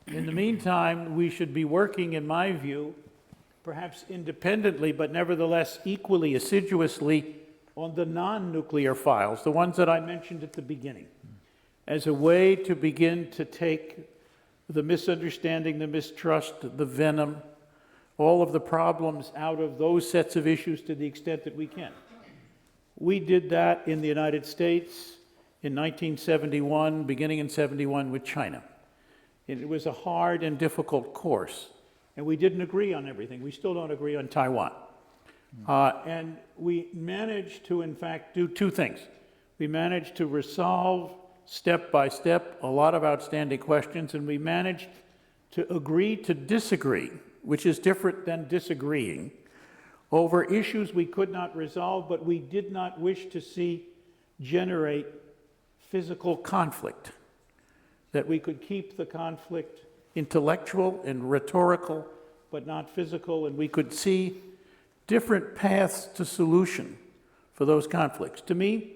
In the meantime, we should be working, in my view, perhaps independently, but nevertheless equally assiduously on the non-nuclear files, the ones that I mentioned at the beginning, as a way to begin to take the misunderstanding, the mistrust, the venom, all of the problems out of those sets of issues to the extent that we can. We did that in the United States in 1971, beginning in 71 with China. It was a hard and difficult course, and we didn't agree on everything. We still don't agree on Taiwan. And we managed to, in fact, do 2 things. We managed to resolve step by step a lot of outstanding questions, and we managed to agree to disagree, which is different than disagreeing, over issues we could not resolve, but we did not wish to see generate physical conflict, that we could keep the conflict intellectual and rhetorical, but not physical, and we could see different paths to solution for those conflicts. To me,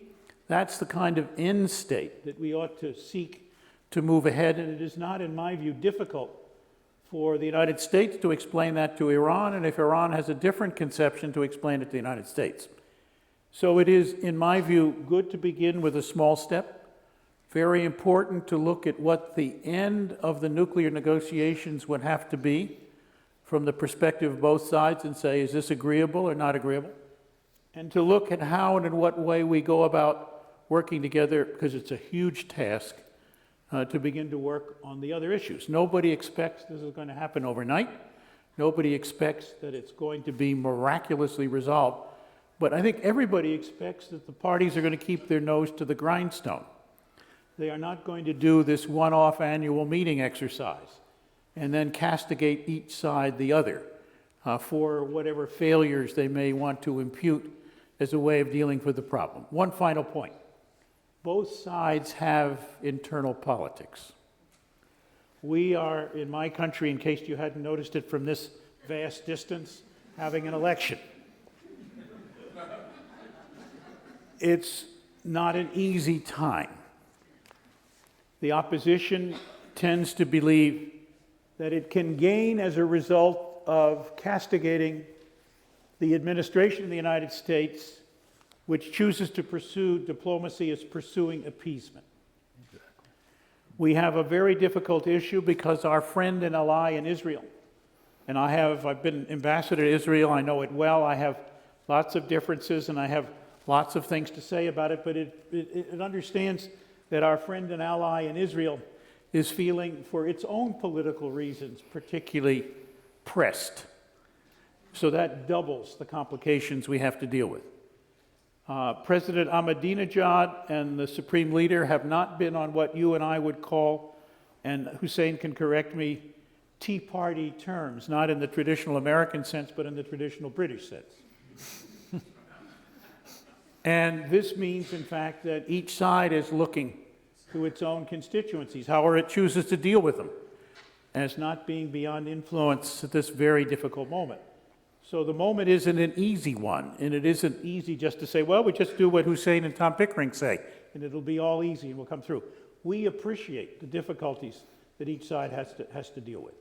that's the kind of end state that we ought to seek to move ahead, and it is not, in my view, difficult for the United States to explain that to Iran, and if Iran has a different conception, to explain it to the United States. So it is, in my view, good to begin with a small step. Very important to look at what the end of the nuclear negotiations would have to be from the perspective of both sides and say, is this agreeable or not agreeable? And to look at how and in what way we go about working together, because it's a huge task to begin to work on the other issues. Nobody expects this is going to happen overnight. Nobody expects that it's going to be miraculously resolved. But I think everybody expects that the parties are going to keep their nose to the grindstone. They are not going to do this one-off annual meeting exercise and then castigate each side the other for whatever failures they may want to impute as a way of dealing with the problem. One final point. Both sides have internal politics. We are, in my country, in case you hadn't noticed it from this vast distance, having an election. It's not an easy time. The opposition tends to believe that it can gain as a result of castigating the administration of the United States, which chooses to pursue diplomacy as pursuing appeasement. We have a very difficult issue because our friend and ally in Israel, and I've been ambassador to Israel, I know it well, I have lots of differences and I have lots of things to say about it, but it understands that our friend and ally in Israel is feeling, for its own political reasons, particularly pressed. So that doubles the complications we have to deal with. President Ahmadinejad and the Supreme Leader have not been on what you and I would call, and Hossein can correct me, Tea Party terms, not in the traditional American sense, but in the traditional British sense. And this means, in fact, that each side is looking to its own constituencies, however it chooses to deal with them, as not being beyond influence at this very difficult moment. So the moment isn't an easy one, and it isn't easy just to say, well, we just do what Hossein and Tom Pickering say, and it'll be all easy and we'll come through. We appreciate the difficulties that each side has to deal with.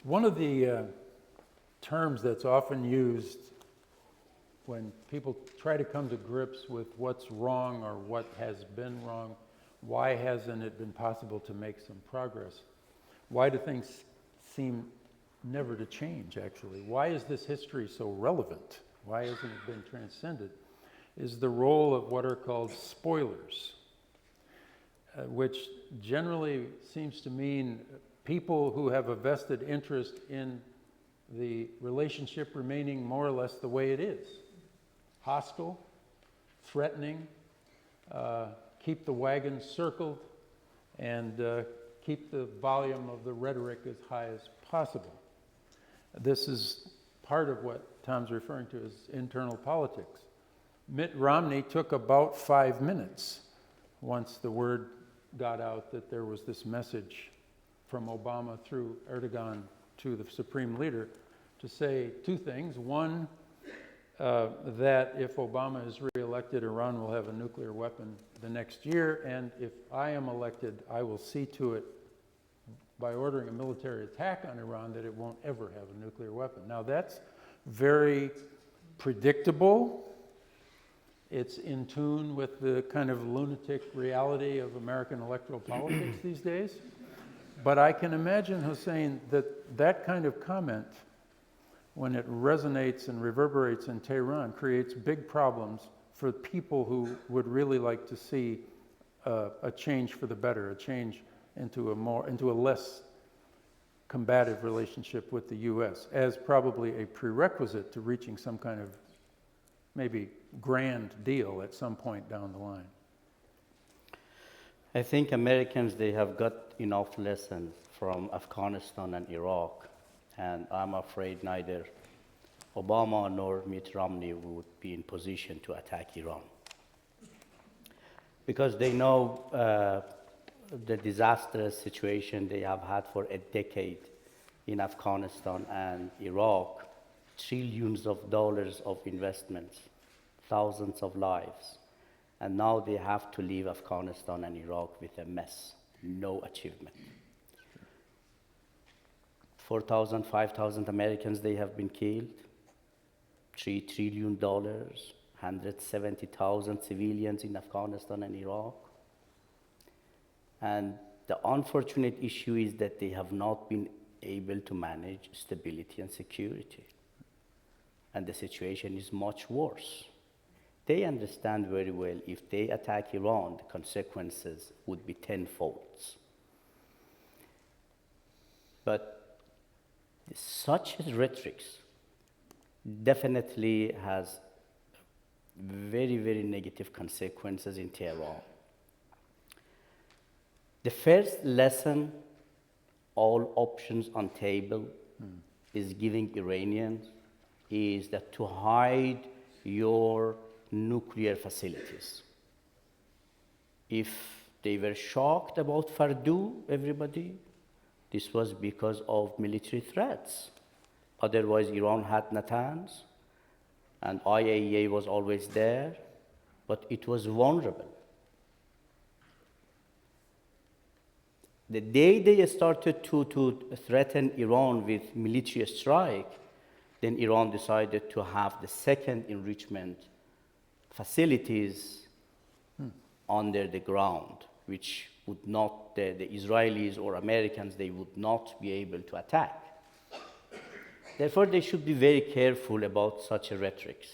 One of the terms that's often used when people try to come to grips with what's wrong or what has been wrong, why hasn't it been possible to make some progress? Why do things seem never to change, actually? Why is this history so relevant? Why hasn't it been transcended? Is the role of what are called spoilers, which generally seems to mean people who have a vested interest in the relationship remaining more or less the way it is. Hostile, threatening, keep the wagons circled, and keep the volume of the rhetoric as high as possible. This is part of what Tom's referring to as internal politics. Mitt Romney took about 5 minutes once the word got out that there was this message from Obama through Erdogan to the Supreme Leader to say two things. One, that if Obama is reelected, Iran will have a nuclear weapon the next year, and if I am elected, I will see to it by ordering a military attack on Iran that it won't ever have a nuclear weapon. Now that's very predictable. It's in tune with the kind of lunatic reality of American electoral politics these days. But I can imagine, Hossein, that that kind of comment, when it resonates and reverberates in Tehran, creates big problems for people who would really like to see a change for the better, a change into a less combative relationship with the U.S. as probably a prerequisite to reaching some kind of maybe grand deal at some point down the line. I think Americans, they have got enough lessons from Afghanistan and Iraq, and I'm afraid neither Obama nor Mitt Romney would be in position to attack Iran. Because they know the disastrous situation they have had for a decade in Afghanistan and Iraq, trillions of dollars of investments, thousands of lives, and now they have to leave Afghanistan and Iraq with a mess. no achievement. 4,000, 5,000 Americans, they have been killed. $3 trillion, 170,000 civilians in Afghanistan and Iraq. And the unfortunate issue is that they have not been able to manage stability and security. And the situation is much worse. They understand very well if they attack Iran, the consequences would be tenfold. But such rhetoric definitely has very, very negative consequences in Tehran. The first lesson, all options on table, is giving Iranians is that to hide your nuclear facilities. If they were shocked about Fardo, everybody, this was because of military threats. Otherwise, Iran had Natanz, and IAEA was always there, but it was vulnerable. The day they started to threaten Iran with military strike, then Iran decided to have the second enrichment facilities under the ground, which would not, the Israelis or Americans, they would not be able to attack. Therefore, they should be very careful about such a rhetoric.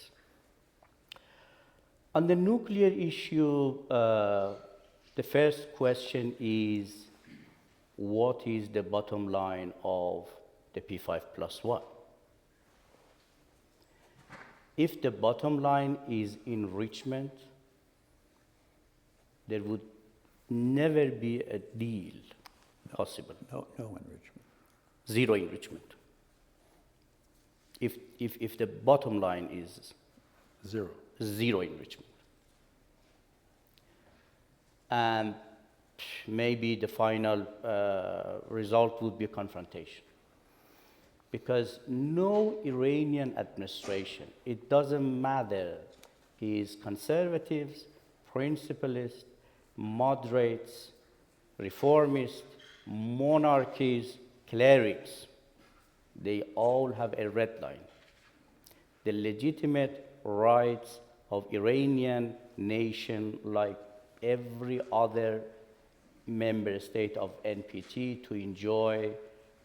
On the nuclear issue, the first question is, what is the bottom line of the P5+1? If the bottom line is enrichment, there would never be a deal possible. No enrichment. Zero enrichment. If the bottom line is zero enrichment. And maybe the final result would be a confrontation. Because no Iranian administration, it doesn't matter, is conservatives, principalists, moderates, reformists, monarchies, clerics, they all have a red line. The legitimate rights of Iranian nation, like every other member state of NPT, to enjoy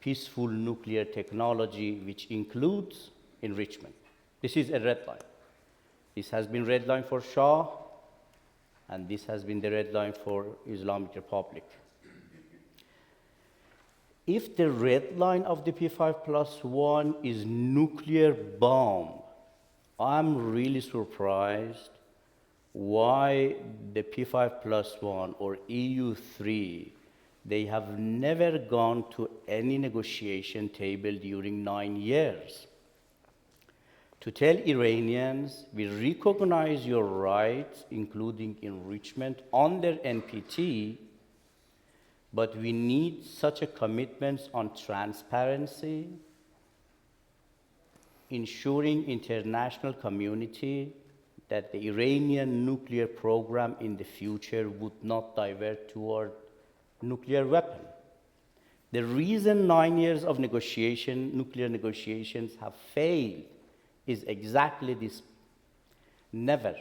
peaceful nuclear technology, which includes enrichment. This is a red line. This has been red line for Shah, and this has been the red line for Islamic Republic. If the red line of the P5+1 is nuclear bomb, I'm really surprised why the P5+1 or EU3, they have never gone to any negotiation table during 9 years. To tell Iranians, we recognize your rights, including enrichment, under NPT, but we need such a commitment on transparency, ensuring international community that the Iranian nuclear program in the future would not divert toward nuclear weapon. The reason 9 years of nuclear negotiations have failed is exactly this. Never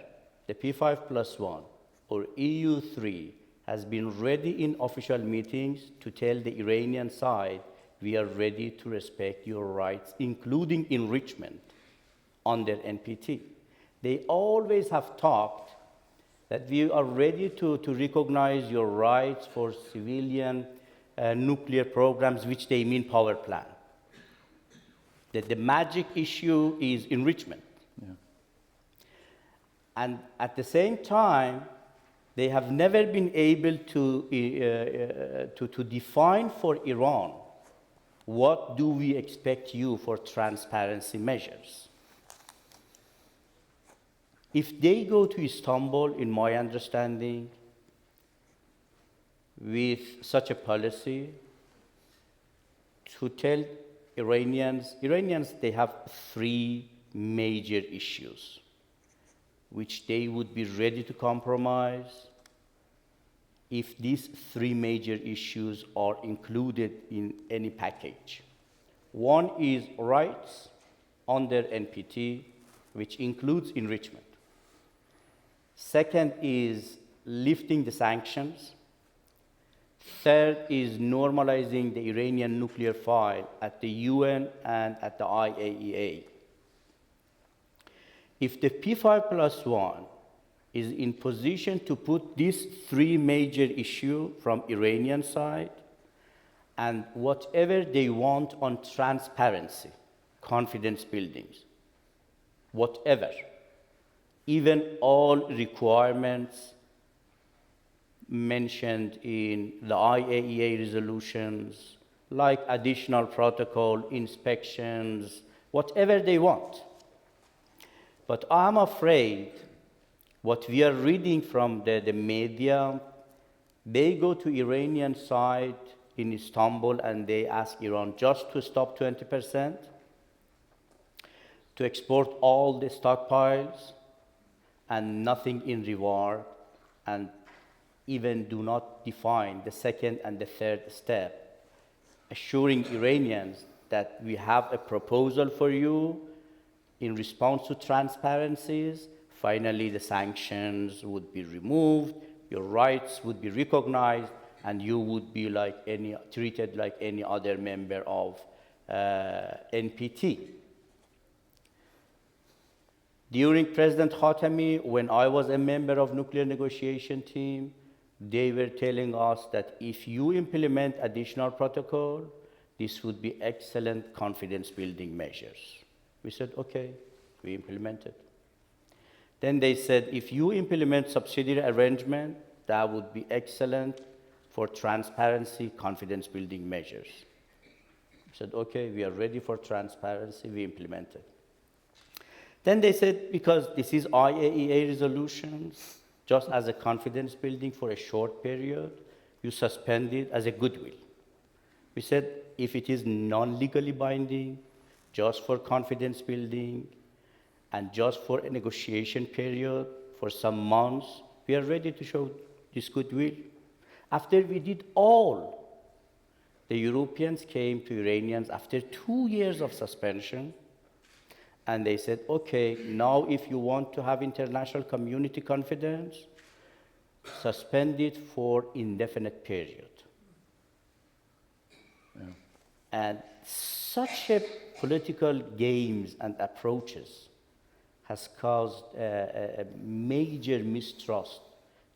the P5+1 or EU3 has been ready in official meetings to tell the Iranian side, we are ready to respect your rights, including enrichment under NPT. They always have talked that we are ready to recognize your rights for civilian nuclear programs, which they mean power plant. That the magic issue is enrichment. Yeah. And at the same time, they have never been able to define for Iran what do we expect you for transparency measures. If they go to Istanbul, in my understanding, with such a policy, to tell Iranians, they have 3 major issues which they would be ready to compromise if these three major issues are included in any package. One is rights under NPT, which includes enrichment. Second is lifting the sanctions. Third is normalizing the Iranian nuclear file at the UN and at the IAEA. If the P5+1 is in position to put these three major issues from Iranian side and whatever they want on transparency, confidence buildings, whatever, even all requirements mentioned in the IAEA resolutions, like additional protocol, inspections, whatever they want. But I'm afraid what we are reading from the media, they go to Iranian side in Istanbul and they ask Iran just to stop 20%, to export all the stockpiles, and nothing in reward, and even do not define the second and the third step, assuring Iranians that we have a proposal for you in response to transparencies. Finally, the sanctions would be removed, your rights would be recognized, and you would be treated like any other member of NPT. During President Khatami, when I was a member of nuclear negotiation team, they were telling us that if you implement additional protocol, this would be excellent confidence building measures. We said, okay, we implemented. Then they said, if you implement subsidiary arrangement, that would be excellent for transparency, confidence building measures. We said, okay, we are ready for transparency, we implemented. Then they said, because this is IAEA resolutions, just as a confidence building for a short period, you suspend it as a goodwill. We said, if it is non-legally binding, just for confidence building, and just for a negotiation period for some months, we are ready to show this goodwill. After we did all, the Europeans came to Iranians after 2 years of suspension, and they said, okay, now if you want to have international community confidence, suspend it for indefinite period. Yeah. And such a political games and approaches has caused a major mistrust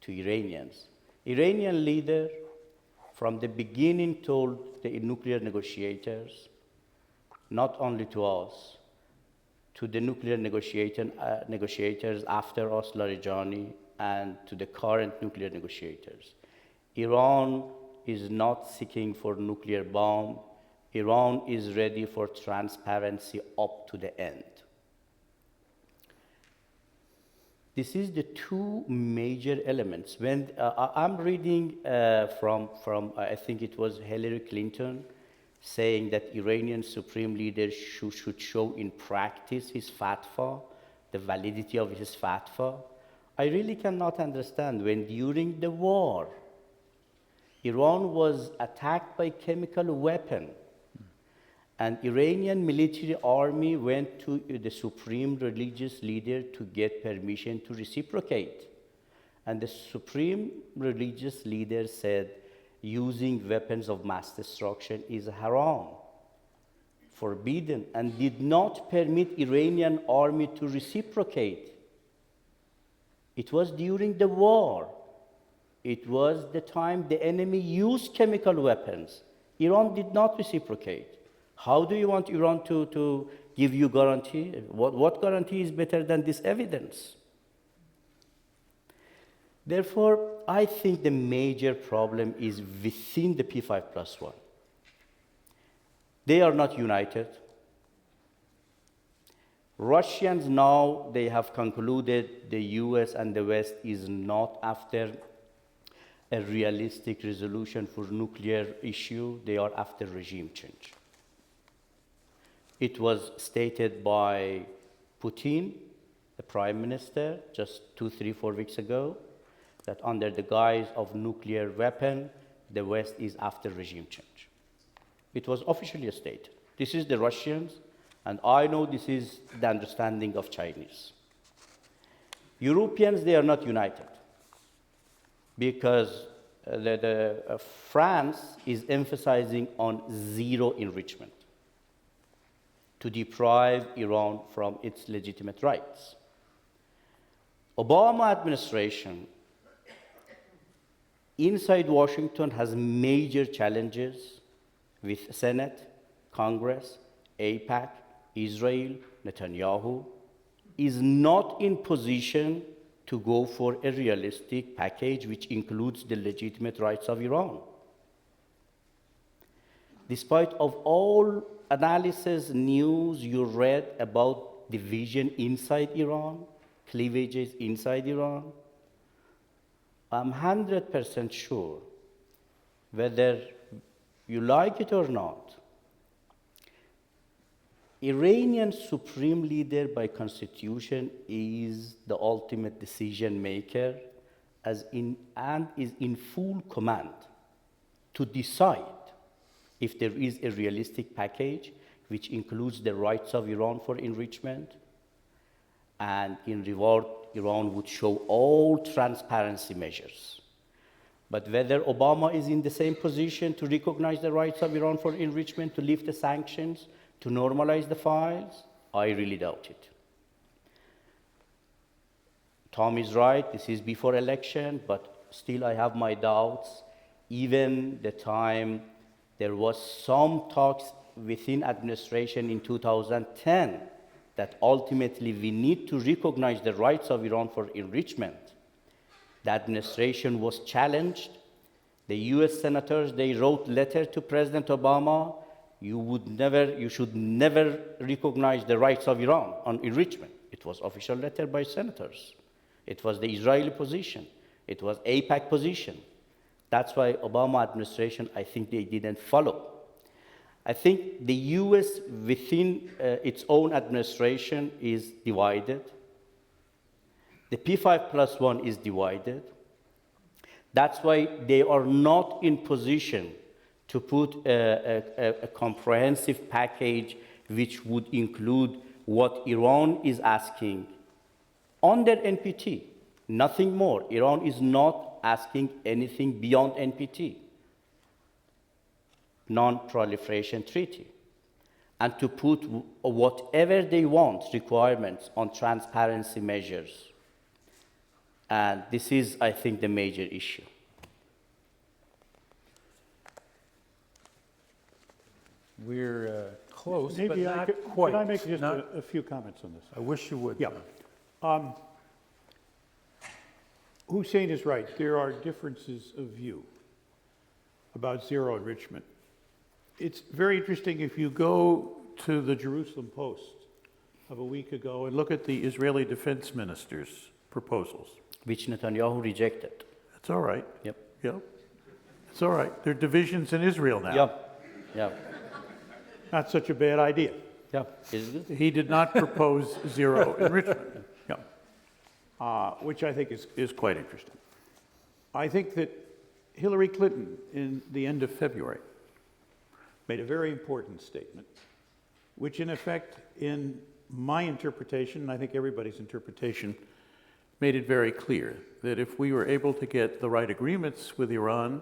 to Iranians. Iranian leader from the beginning told the nuclear negotiators, not only to us, to the nuclear negotiators after Oslo-Rejani and to the current nuclear negotiators, Iran is not seeking for nuclear bomb. Iran is ready for transparency up to the end. This is the two major elements. When I'm reading from I think it was Hillary Clinton, saying that Iranian supreme leader should show in practice his fatwa, the validity of his fatwa. I really cannot understand when during the war, Iran was attacked by chemical weapon, and Iranian military army went to the supreme religious leader to get permission to reciprocate. And the supreme religious leader said, using weapons of mass destruction is haram, forbidden, and did not permit Iranian army to reciprocate. It was during the war. It was the time the enemy used chemical weapons. Iran did not reciprocate. How do you want Iran to give you guarantee? What guarantee is better than this evidence? Therefore, I think the major problem is within the P5+1. They are not united. Russians now, they have concluded the US and the West is not after a realistic resolution for nuclear issue. They are after regime change. It was stated by Putin, the prime minister, just 2, 3, 4 weeks ago, that under the guise of nuclear weapon, the West is after regime change. It was officially stated. This is the Russians, and I know this is the understanding of Chinese. Europeans, they are not united because France is emphasizing on zero enrichment to deprive Iran from its legitimate rights. Obama administration inside Washington has major challenges with Senate, Congress, AIPAC, Israel, Netanyahu, is not in position to go for a realistic package which includes the legitimate rights of Iran. Despite of all analysis, news you read about division inside Iran, cleavages inside Iran, I'm 100% sure, whether you like it or not, Iranian supreme leader by constitution is the ultimate decision maker and is in full command to decide if there is a realistic package which includes the rights of Iran for enrichment, and in reward, Iran would show all transparency measures. But whether Obama is in the same position to recognize the rights of Iran for enrichment, to lift the sanctions, to normalize the files, I really doubt it. Tom is right, this is before election, but still I have my doubts. Even the time there was some talks within administration in 2010 that ultimately we need to recognize the rights of Iran for enrichment. The administration was challenged. The US senators, they wrote letter to President Obama, you should never recognize the rights of Iran on enrichment. It was official letter by senators. It was the Israeli position. It was AIPAC position. That's why Obama administration, I think they didn't follow. I think the US within its own administration is divided. The P5+1 is divided. That's why they are not in position to put a comprehensive package which would include what Iran is asking under NPT, nothing more. Iran is not asking anything beyond NPT, Non-Proliferation Treaty, and to put whatever they want, requirements on transparency measures. And this is, I think, the major issue. We're close, but Maybe not could quite. I make just Not- a few comments on this? I wish you would. Yeah. Hussein is right. There are differences of view about zero enrichment. It's very interesting if you go to the Jerusalem Post of a week ago and look at the Israeli defense minister's proposals. Which Netanyahu rejected. That's all right. Yep. Yeah. It's all right. There are divisions in Israel now. Yeah. Not such a bad idea. Yeah. Is it? He did not propose zero enrichment, which I think is quite interesting. I think that Hillary Clinton, in the end of February, made a very important statement, which in effect, in my interpretation, and I think everybody's interpretation, made it very clear that if we were able to get the right agreements with Iran,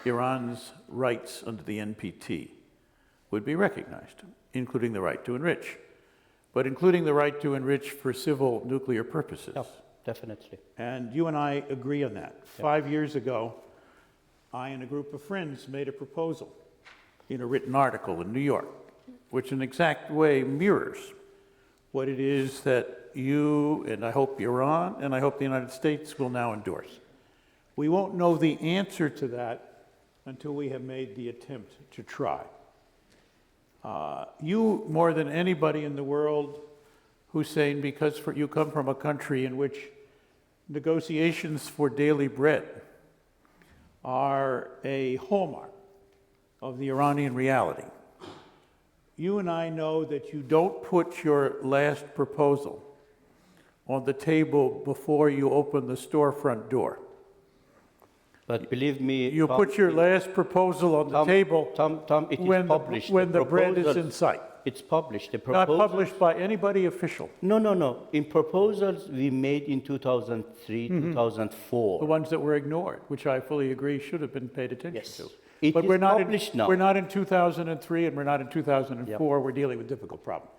Iran's rights under the NPT would be recognized, including the right to enrich, but including the right to enrich for civil nuclear purposes. Yeah, definitely. And you and I agree on that. 5 years ago, I and a group of friends made a proposal in a written article in New York, which in exact way mirrors what it is that you, and I hope Iran, and I hope the United States will now endorse. We won't know the answer to that until we have made the attempt to try. You, more than anybody in the world, Hussein, because you come from a country in which negotiations for daily bread are a hallmark of the Iranian reality. You and I know that you don't put your last proposal on the table before you open the storefront door. But believe me, You Tom, put your last proposal on the table Tom, it is when published. when the bread is proposals- in sight. It's published. The Not proposals, published by anybody official, No. In proposals we made in 2003, the 2004. ones that were ignored, which I fully agree should have been paid attention Yes. to. It But is we're not published in, now. We're not in 2003 and we're not in 2004. We're dealing with difficult problems.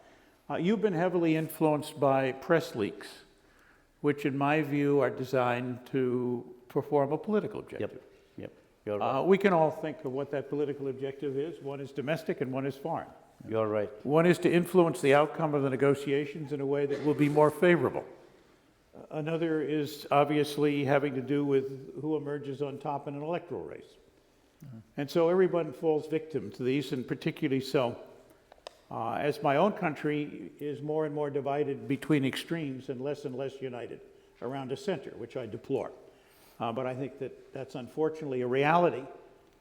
You've been heavily influenced by press leaks, which in my view are designed to perform a political objective. Yep. You're right. We can all think of what that political objective is. One is domestic and one is foreign. You're right. One is to influence the outcome of the negotiations in a way that will be more favorable. Another is obviously having to do with who emerges on top in an electoral race. And so everyone falls victim to these, and particularly so as my own country is more and more divided between extremes and less united around a center, which I deplore. But I think that that's unfortunately a reality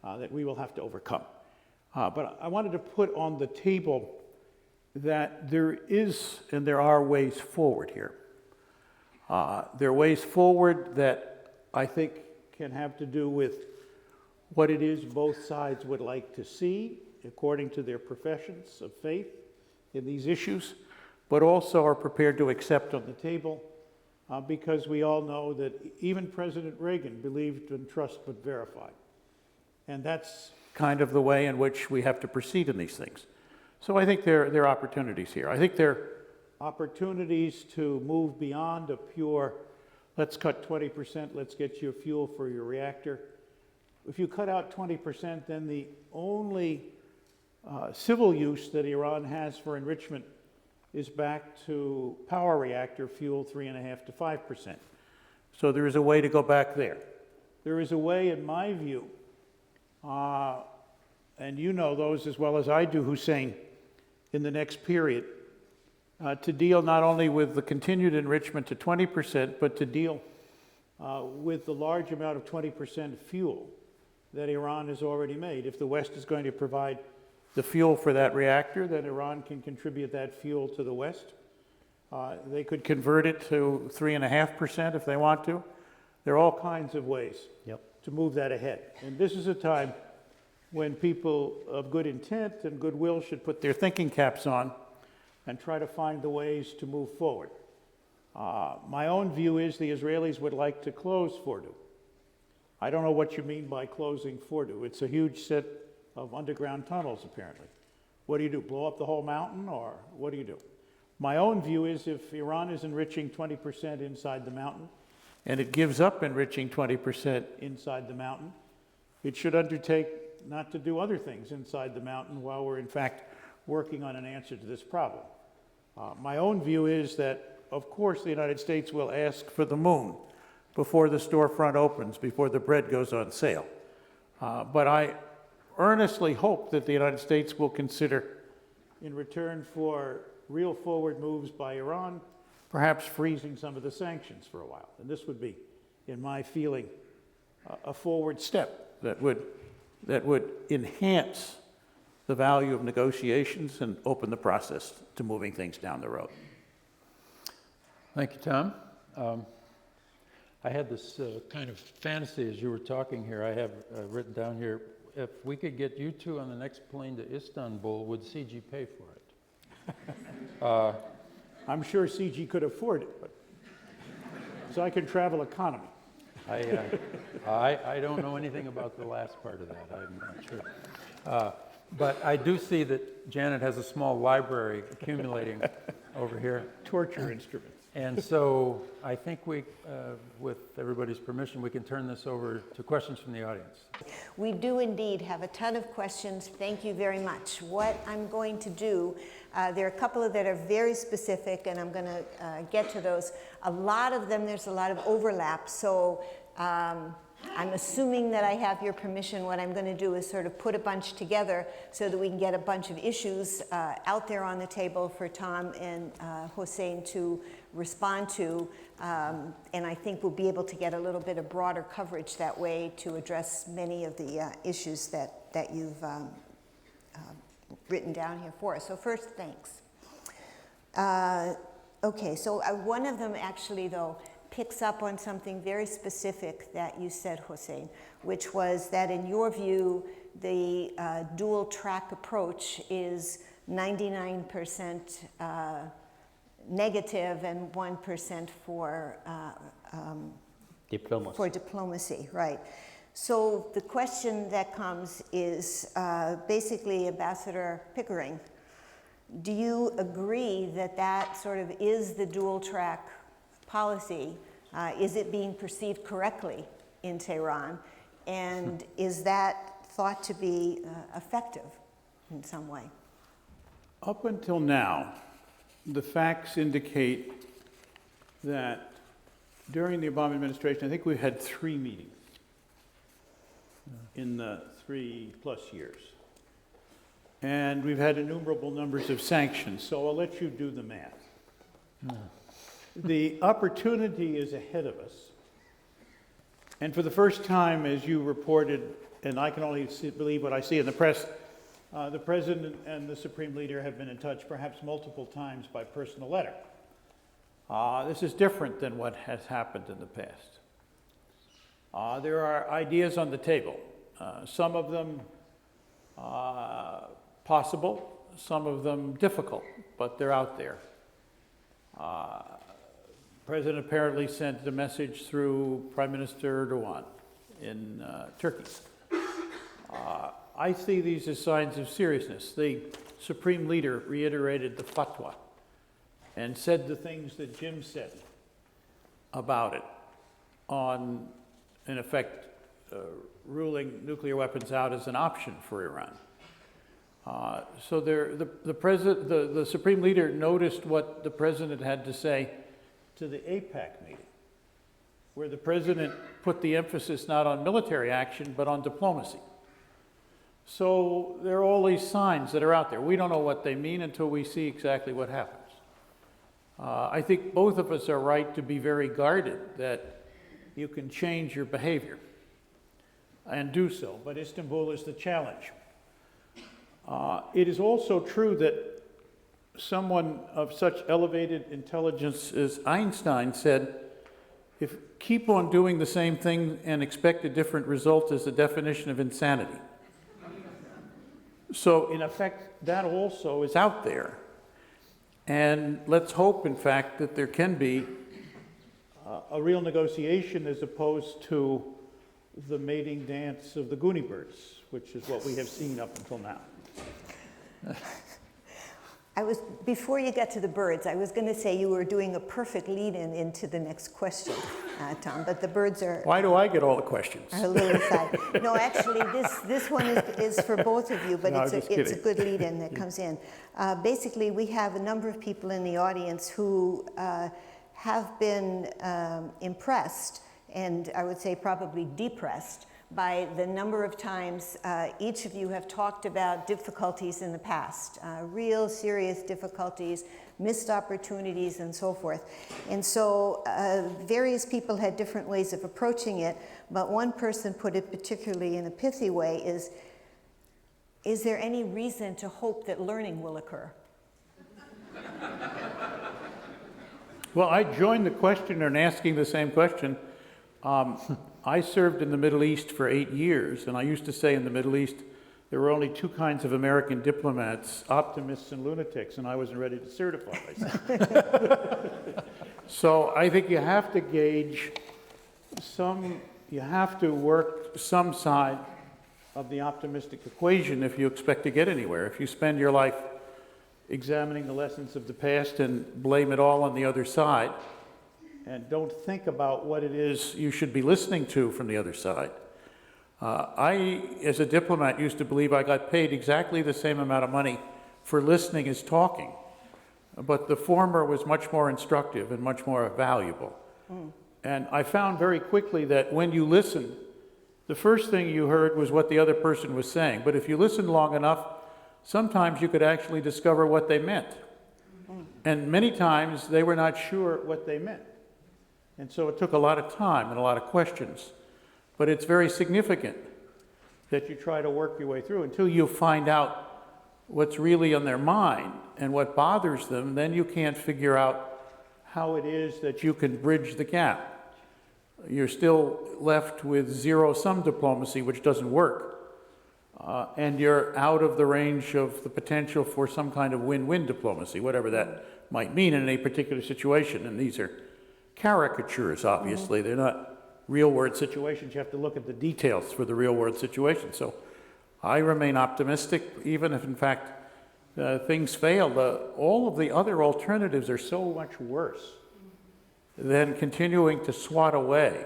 that we will have to overcome. But I wanted to put on the table that there is and there are ways forward here. There are ways forward that I think can have to do with what it is both sides would like to see according to their professions of faith in these issues, but also are prepared to accept on the table because we all know that even President Reagan believed in trust but verify. And that's kind of the way in which we have to proceed in these things. So I think there are opportunities here. I think there are opportunities to move beyond a pure, let's cut 20%, let's get you fuel for your reactor. If you cut out 20%, then the only civil use that Iran has for enrichment is back to power reactor fuel 3.5% to 5%. So there is a way to go back there. There is a way, in my view, and you know those as well as I do, Hossein, in the next period, to deal not only with the continued enrichment to 20%, but to deal with the large amount of 20% fuel that Iran has already made. If the West is going to provide the fuel for that reactor, then Iran can contribute that fuel to the West. They could convert it to 3.5% if they want to. There are all kinds of ways to move that ahead. And this is a time when people of good intent and goodwill should put their thinking caps on and try to find the ways to move forward. My own view is the Israelis would like to close Fordow. I don't know what you mean by closing Fordow. It's a huge set of underground tunnels, apparently. What do? Blow up the whole mountain, or what do you do? My own view is if Iran is enriching 20% inside the mountain, and it gives up enriching 20% inside the mountain, it should undertake not to do other things inside the mountain while we're in fact working on an answer to this problem. My own view is that, of course, the United States will ask for the moon before the storefront opens, before the bread goes on sale. But I earnestly hope that the United States will consider, in return for real forward moves by Iran, perhaps freezing some of the sanctions for a while. And this would be, in my feeling, a forward step that would enhance the value of negotiations and open the process to moving things down the road. Thank you, Tom. I had this kind of fantasy as you were talking here. I have written down here, if we could get you two on the next plane to Istanbul, would CG pay for it? I'm sure CG could afford it, but so I can travel economy. I don't know anything about the last part of that. I'm not sure. But I do see that Janet has a small library accumulating over here. Torture instruments. And so I think we, with everybody's permission, we can turn this over to questions from the audience. We do indeed have a ton of questions. Thank you very much. What I'm going to do, there are a couple of that are very specific, and I'm going to get to those. A lot of them, there's a lot of overlap, so I'm assuming that I have your permission. What I'm going to do is sort of put a bunch together so that we can get a bunch of issues out there on the table for Tom and Hossein to respond to, and I think we'll be able to get a little bit of broader coverage that way to address many of the issues that you've written down here for us. So first, thanks. Okay, so one of them actually, though, picks up on something very specific that you said, Hossein, which was that in your view, the dual track approach is 99% negative and 1% for Diplomacy. for diplomacy, right. So the question that comes is basically, Ambassador Pickering, do you agree that that sort of is the dual track policy? Is it being perceived correctly in Tehran? And is that thought to be effective in some way? Up until now, the facts indicate that during the Obama administration, I think we had 3 meetings in the 3+ years. And we've had innumerable numbers of sanctions, so I'll let you do the math. The opportunity is ahead of us. And for the first time, as you reported, and I can only believe what I see in the press, the President and the Supreme Leader have been in touch perhaps multiple times by personal letter. This is different than what has happened in the past. There are ideas on the table, some of them possible, some of them difficult, but they're out there. President apparently sent a message through Prime Minister Erdogan in Turkey. I see these as signs of seriousness. The Supreme Leader reiterated the fatwa and said the things that Jim said about it on, in effect, ruling nuclear weapons out as an option for Iran. So the Supreme Leader noticed what the President had to say to the APAC meeting, where the President put the emphasis not on military action, but on diplomacy. So there are all these signs that are out there. We don't know what they mean until we see exactly what happens. I think both of us are right to be very guarded that you can change your behavior and do so, but Istanbul is the challenge. It is also true that someone of such elevated intelligence as Einstein said, if keep on doing the same thing and expect a different result is the definition of insanity. So in effect, that also is out there. And let's hope, in fact, that there can be a real negotiation as opposed to the mating dance of the Goonie birds, which is what we have seen up until now. Before you get to the birds, I was going to say you were doing a perfect lead-in into the next question, Tom, but the birds are... Why do I get all the questions? Are a little aside. No, actually, this one is for both of you, but No, it's a good lead-in that comes in. Basically, we have a number of people in the audience who have been impressed, and I would say probably depressed, by the number of times each of you have talked about difficulties in the past, real serious difficulties, missed opportunities, and so forth. And so various people had different ways of approaching it, but one person put it particularly in a pithy way is there any reason to hope that learning will occur? Well, I joined the questioner in asking the same question. I served in the Middle East for 8 years, and I used to say in the Middle East there were only 2 kinds of American diplomats, optimists and lunatics, and I wasn't ready to certify myself. So I think you have to gauge you have to work some side of the optimistic equation if you expect to get anywhere. If you spend your life examining the lessons of the past and blame it all on the other side, and don't think about what it is you should be listening to from the other side. I, as a diplomat, used to believe I got paid exactly the same amount of money for listening as talking, but the former was much more instructive and much more valuable. And I found very quickly that when you listen, the first thing you heard was what the other person was saying, but if you listened long enough, sometimes you could actually discover what they meant. And many times they were not sure what they meant. And so it took a lot of time and a lot of questions. But it's very significant that you try to work your way through until you find out what's really on their mind and what bothers them. Then you can't figure out how it is that you can bridge the gap. You're still left with zero-sum diplomacy, which doesn't work. And you're out of the range of the potential for some kind of win-win diplomacy, whatever that might mean in a particular situation. And these are caricatures, obviously. They're not real-world situations. You have to look at the details for the real-world situation. So I remain optimistic, even if, in fact, things fail. All of the other alternatives are so much worse than continuing to swat away.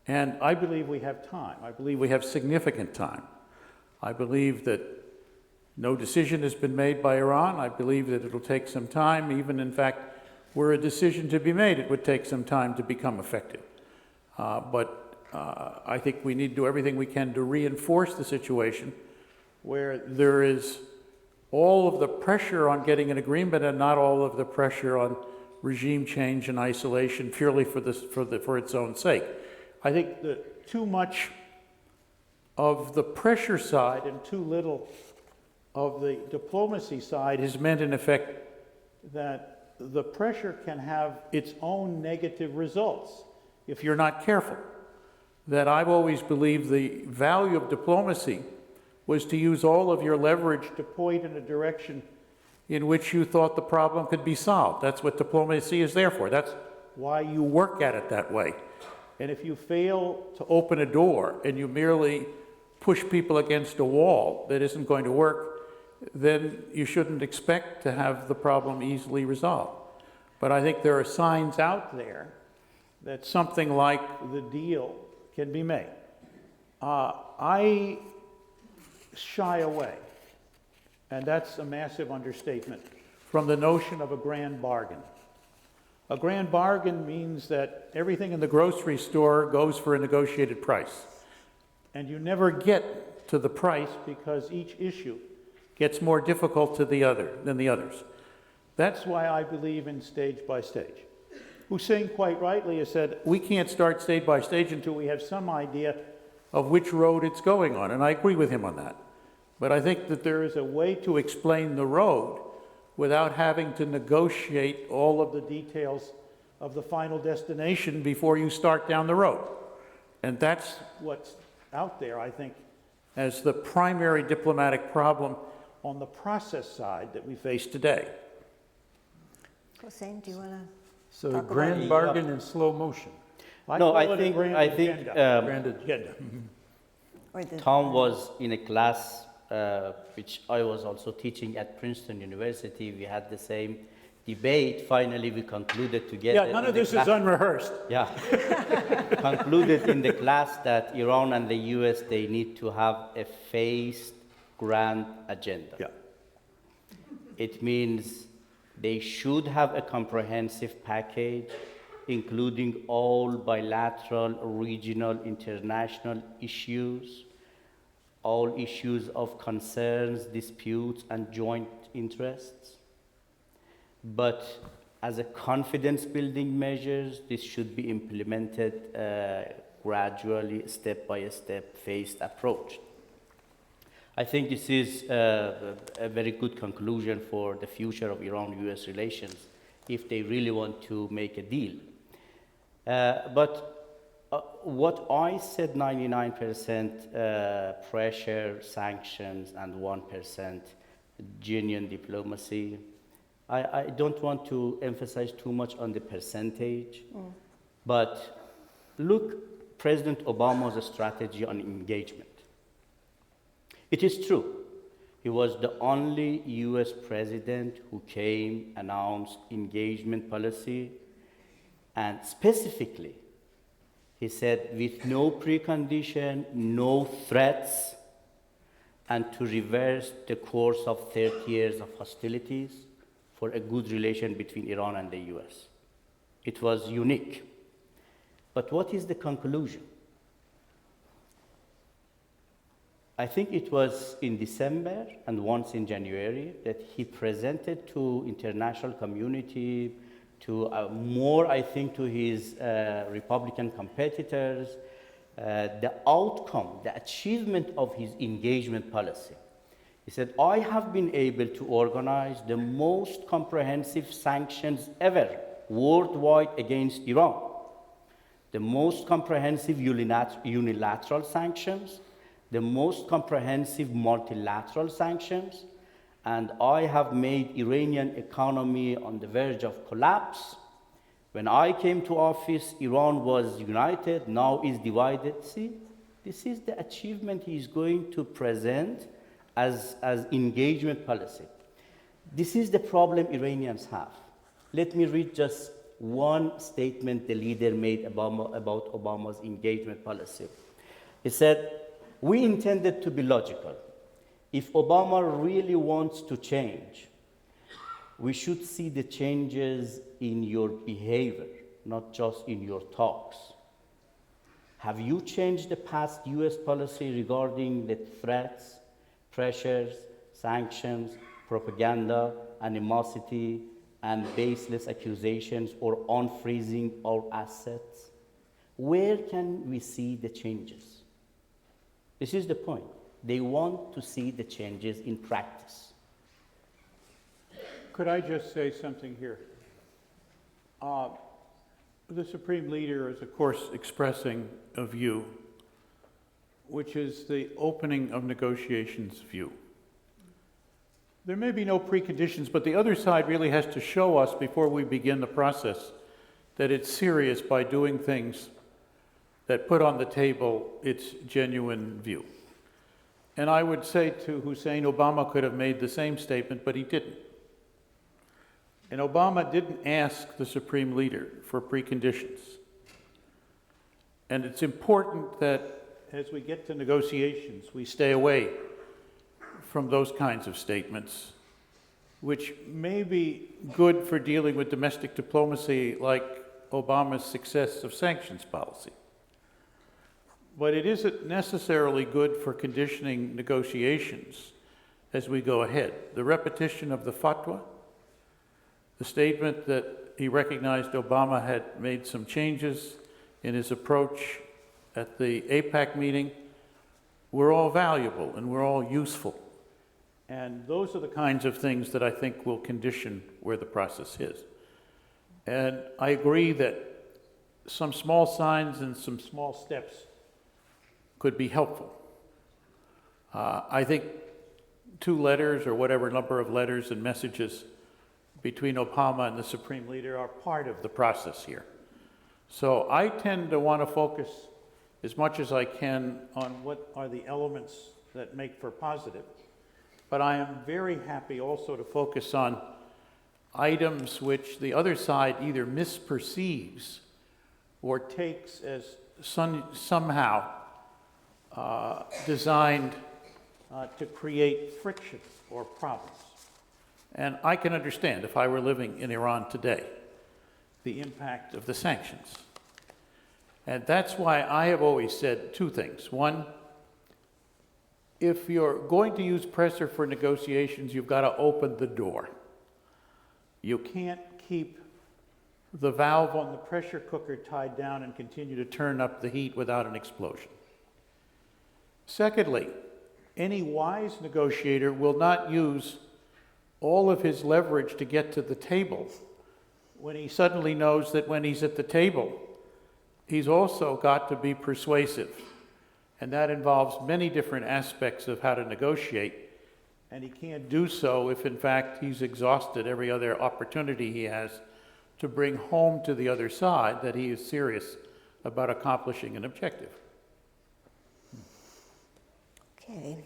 And I believe we have time. I believe we have significant time. I believe that no decision has been made by Iran. I believe that it'll take some time. Even, in fact, were a decision to be made, it would take some time to become effective. But I think we need to do everything we can to reinforce the situation where there is all of the pressure on getting an agreement and not all of the pressure on regime change and isolation purely for its own sake. I think that too much of the pressure side and too little of the diplomacy side has meant, in effect, that the pressure can have its own negative results if you're not careful. That I've always believed the value of diplomacy was to use all of your leverage to point in a direction in which you thought the problem could be solved. That's what diplomacy is there for. That's why you work at it that way. And if you fail to open a door and you merely push people against a wall that isn't going to work, then you shouldn't expect to have the problem easily resolved. But I think there are signs out there that something like the deal can be made. I shy away, and that's a massive understatement, from the notion of a grand bargain. A grand bargain means that everything in the grocery store goes for a negotiated price. And you never get to the price because each issue gets more difficult than the others. That's why I believe in stage by stage. Hossein quite rightly has said, we can't start stage by stage until we have some idea of which road it's going on, and I agree with him on that. But I think that there is a way to explain the road without having to negotiate all of the details of the final destination before you start down the road. And that's what's out there, I think, as the primary diplomatic problem on the process side that we face today. Hossein, do you want to? So Talk about grand it. bargain in slow motion. No, call I it a think, grand agenda. Grand agenda. Agenda. Or the, Tom was in a class which I was also teaching at Princeton University. We had the same debate. Finally, we concluded together. Yeah, none of this is unrehearsed. Yeah. Concluded in the class that Iran and the US, they need to have a phased grand agenda. Yeah. It means they should have a comprehensive package, including all bilateral, regional, international issues, all issues of concerns, disputes, and joint interests. But as a confidence-building measures, this should be implemented gradually, step by step, phased approach. I think this is a very good conclusion for the future of Iran-US relations if they really want to make a deal. But what I said, 99% pressure, sanctions, and 1% genuine diplomacy, I don't want to emphasize too much on the percentage, but look, President Obama's strategy on engagement. It is true. He was the only US president who came, announced engagement policy, and specifically, he said, with no precondition, no threats, and to reverse the course of 30 years of hostilities for a good relation between Iran and the US. It was unique. But what is the conclusion? I think it was in December and once in January that he presented to international community, to more, I think, to his Republican competitors, the outcome, the achievement of his engagement policy. He said, I have been able to organize the most comprehensive sanctions ever worldwide against Iran. The most comprehensive unilateral sanctions, the most comprehensive multilateral sanctions, and I have made Iranian economy on the verge of collapse. When I came to office, Iran was united, now is divided. See, this is the achievement he is going to present as engagement policy. This is the problem Iranians have. Let me read just one statement the leader made about Obama's engagement policy. He said, "We intended to be logical. If Obama really wants to change, we should see the changes in your behavior, not just in your talks. Have you changed the past US policy regarding the threats, pressures, sanctions, propaganda, animosity, and baseless accusations or unfreezing our assets? Where can we see the changes?" This is the point. They want to see the changes in practice. Could I just say something here? The Supreme Leader is, of course, expressing a view, which is the opening of negotiations view. There may be no preconditions, but the other side really has to show us before we begin the process that it's serious by doing things that put on the table its genuine view. And I would say to Hossein, Obama could have made the same statement, but he didn't. And Obama didn't ask the Supreme Leader for preconditions. And it's important that as we get to negotiations, we stay away from those kinds of statements, which may be good for dealing with domestic diplomacy like Obama's success of sanctions policy. But it isn't necessarily good for conditioning negotiations as we go ahead. The repetition of the fatwa, the statement that he recognized Obama had made some changes in his approach at the APAC meeting, were all valuable and were all useful. And those are the kinds of things that I think will condition where the process is. And I agree that some small signs and some small steps could be helpful. I think 2 letters or whatever number of letters and messages between Obama and the Supreme Leader are part of the process here. So I tend to want to focus as much as I can on what are the elements that make for positive. But I am very happy also to focus on items which the other side either misperceives or takes as somehow designed to create friction or problems. And I can understand, if I were living in Iran today, the impact of the sanctions. And that's why I have always said 2 things. One, if you're going to use pressure for negotiations, you've got to open the door. You can't keep the valve on the pressure cooker tied down and continue to turn up the heat without an explosion. Secondly, any wise negotiator will not use all of his leverage to get to the table when he suddenly knows that when he's at the table, he's also got to be persuasive. And that involves many different aspects of how to negotiate. And he can't do so if, in fact, he's exhausted every other opportunity he has to bring home to the other side that he is serious about accomplishing an objective. Okay,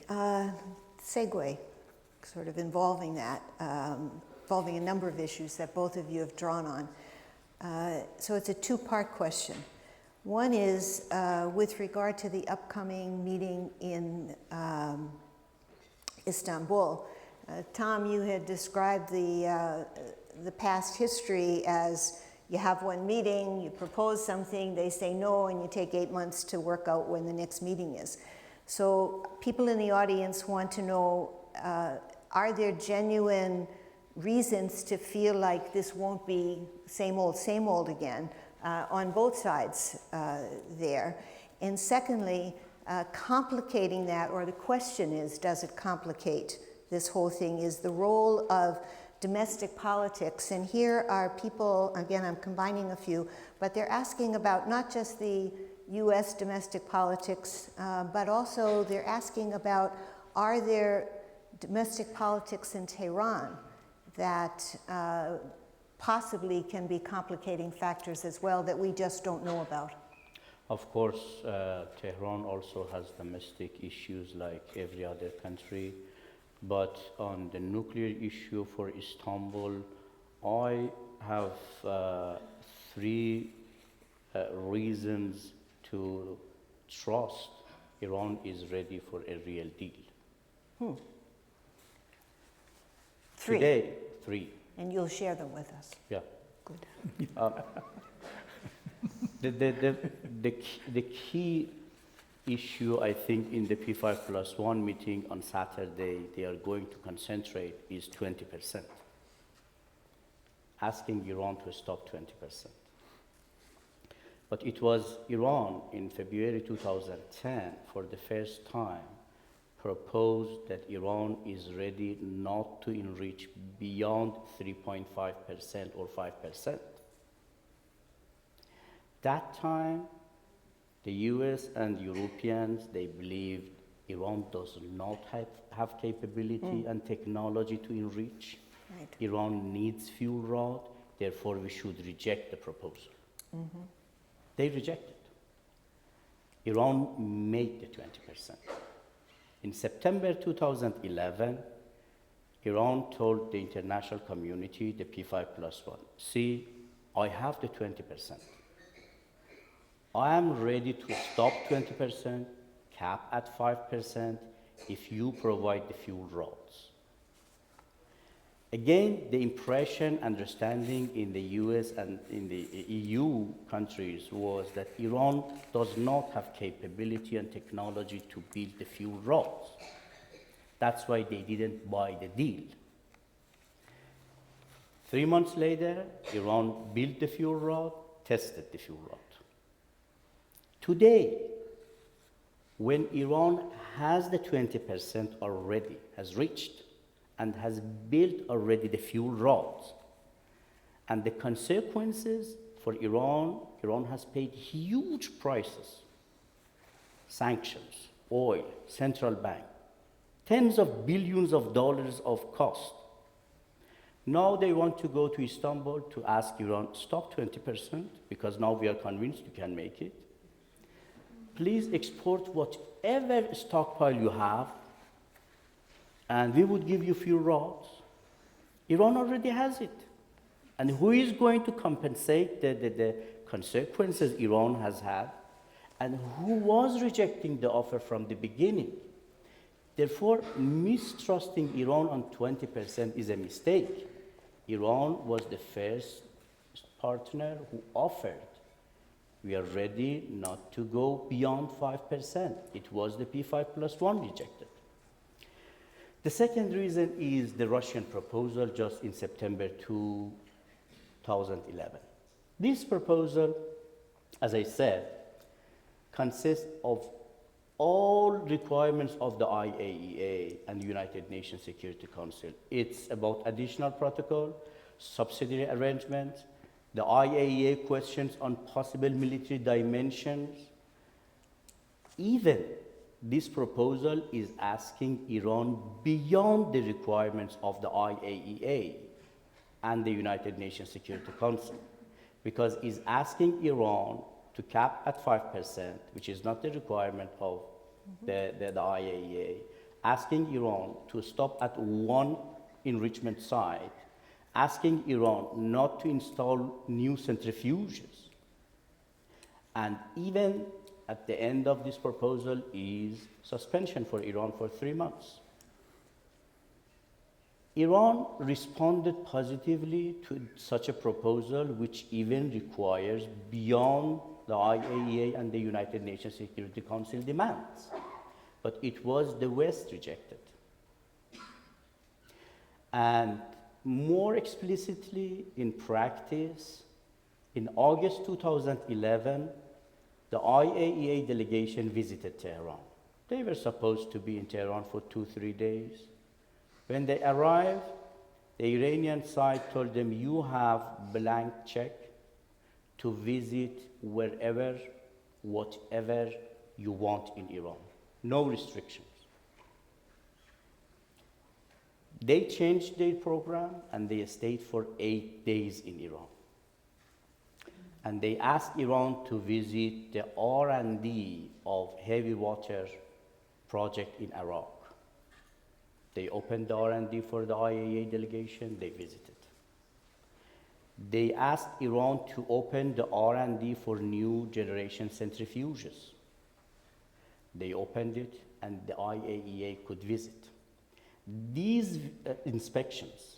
segue, sort of involving that, involving a number of issues that both of you have drawn on. So it's a 2-part question. One is with regard to the upcoming meeting in Istanbul. Tom, you had described the past history as you have one meeting, you propose something, they say no, and you take 8 months to work out when the next meeting is. So people in the audience want to know, are there genuine reasons to feel like this won't be same old again on both sides there? And secondly, complicating that, or the question is, does it complicate this whole thing, is the role of domestic politics. And here are people, again, I'm combining a few, but they're asking about not just the US domestic politics, but also they're asking about, are there domestic politics in Tehran that possibly can be complicating factors as well that we just don't know about? Of course, Tehran also has domestic issues like every other country, but on the nuclear issue for Istanbul, I have three reasons to trust Iran is ready for a real deal. Three. Today, three. And you'll share them with us. Yeah. Good. The key issue, I think, in the P5+1 meeting on Saturday, they are going to concentrate is 20%. Asking Iran to stop 20%. But it was Iran in February 2010, for the first time, proposed that Iran is ready not to enrich beyond 3.5% or 5%. That time, the US and Europeans, they believed Iran does not have capability and technology to enrich. Right. Iran needs fuel rod, therefore we should reject the proposal. They rejected. Iran made the 20%. In September 2011, Iran told the international community, the P5+1, see, I have the 20%. I am ready to stop 20%, cap at 5%, if you provide the fuel rods. Again, the impression, understanding in the US and in the EU countries was that Iran does not have capability and technology to build the fuel rods. That's why they didn't buy the deal. 3 months later, Iran built the fuel rod, tested the fuel rod. Today, when Iran has the 20% already, has reached, and has built already the fuel rods, and the consequences for Iran, Iran has paid huge prices. Sanctions, oil, central bank, tens of billions of dollars of cost. Now they want to go to Istanbul to ask Iran, stop 20%, because now we are convinced you can make it. Please export whatever stockpile you have, and we would give you fuel rods. Iran already has it. And who is going to compensate the consequences Iran has had? And who was rejecting the offer from the beginning? Therefore, mistrusting Iran on 20% is a mistake. Iran was the first partner who offered. We are ready not to go beyond 5%. It was the P5+1 rejected. The second reason is the Russian proposal just in September 2011. This proposal, as I said, consists of all requirements of the IAEA and the United Nations Security Council. It's about additional protocol, subsidiary arrangements, the IAEA questions on possible military dimensions. Even this proposal is asking Iran beyond the requirements of the IAEA and the United Nations Security Council, because it's asking Iran to cap at 5%, which is not the requirement of the IAEA, asking Iran to stop at one enrichment site, asking Iran not to install new centrifuges. And even at the end of this proposal is suspension for Iran for 3 months. Iran responded positively to such a proposal, which even requires beyond the IAEA and the United Nations Security Council demands. But it was the West rejected. And more explicitly in practice, in August 2011, the IAEA delegation visited Tehran. They were supposed to be in Tehran for 2-3 days. When they arrived, The Iranian side told them, you have blank check to visit wherever, whatever you want in Iran. No restrictions. They changed their program and they stayed for 8 days in Iran. And they asked Iran to visit the R&D of heavy water project in Iraq. They opened the R&D for the IAEA delegation, they visited. They asked Iran to open the R&D for new generation centrifuges. They opened it and the IAEA could visit. These inspections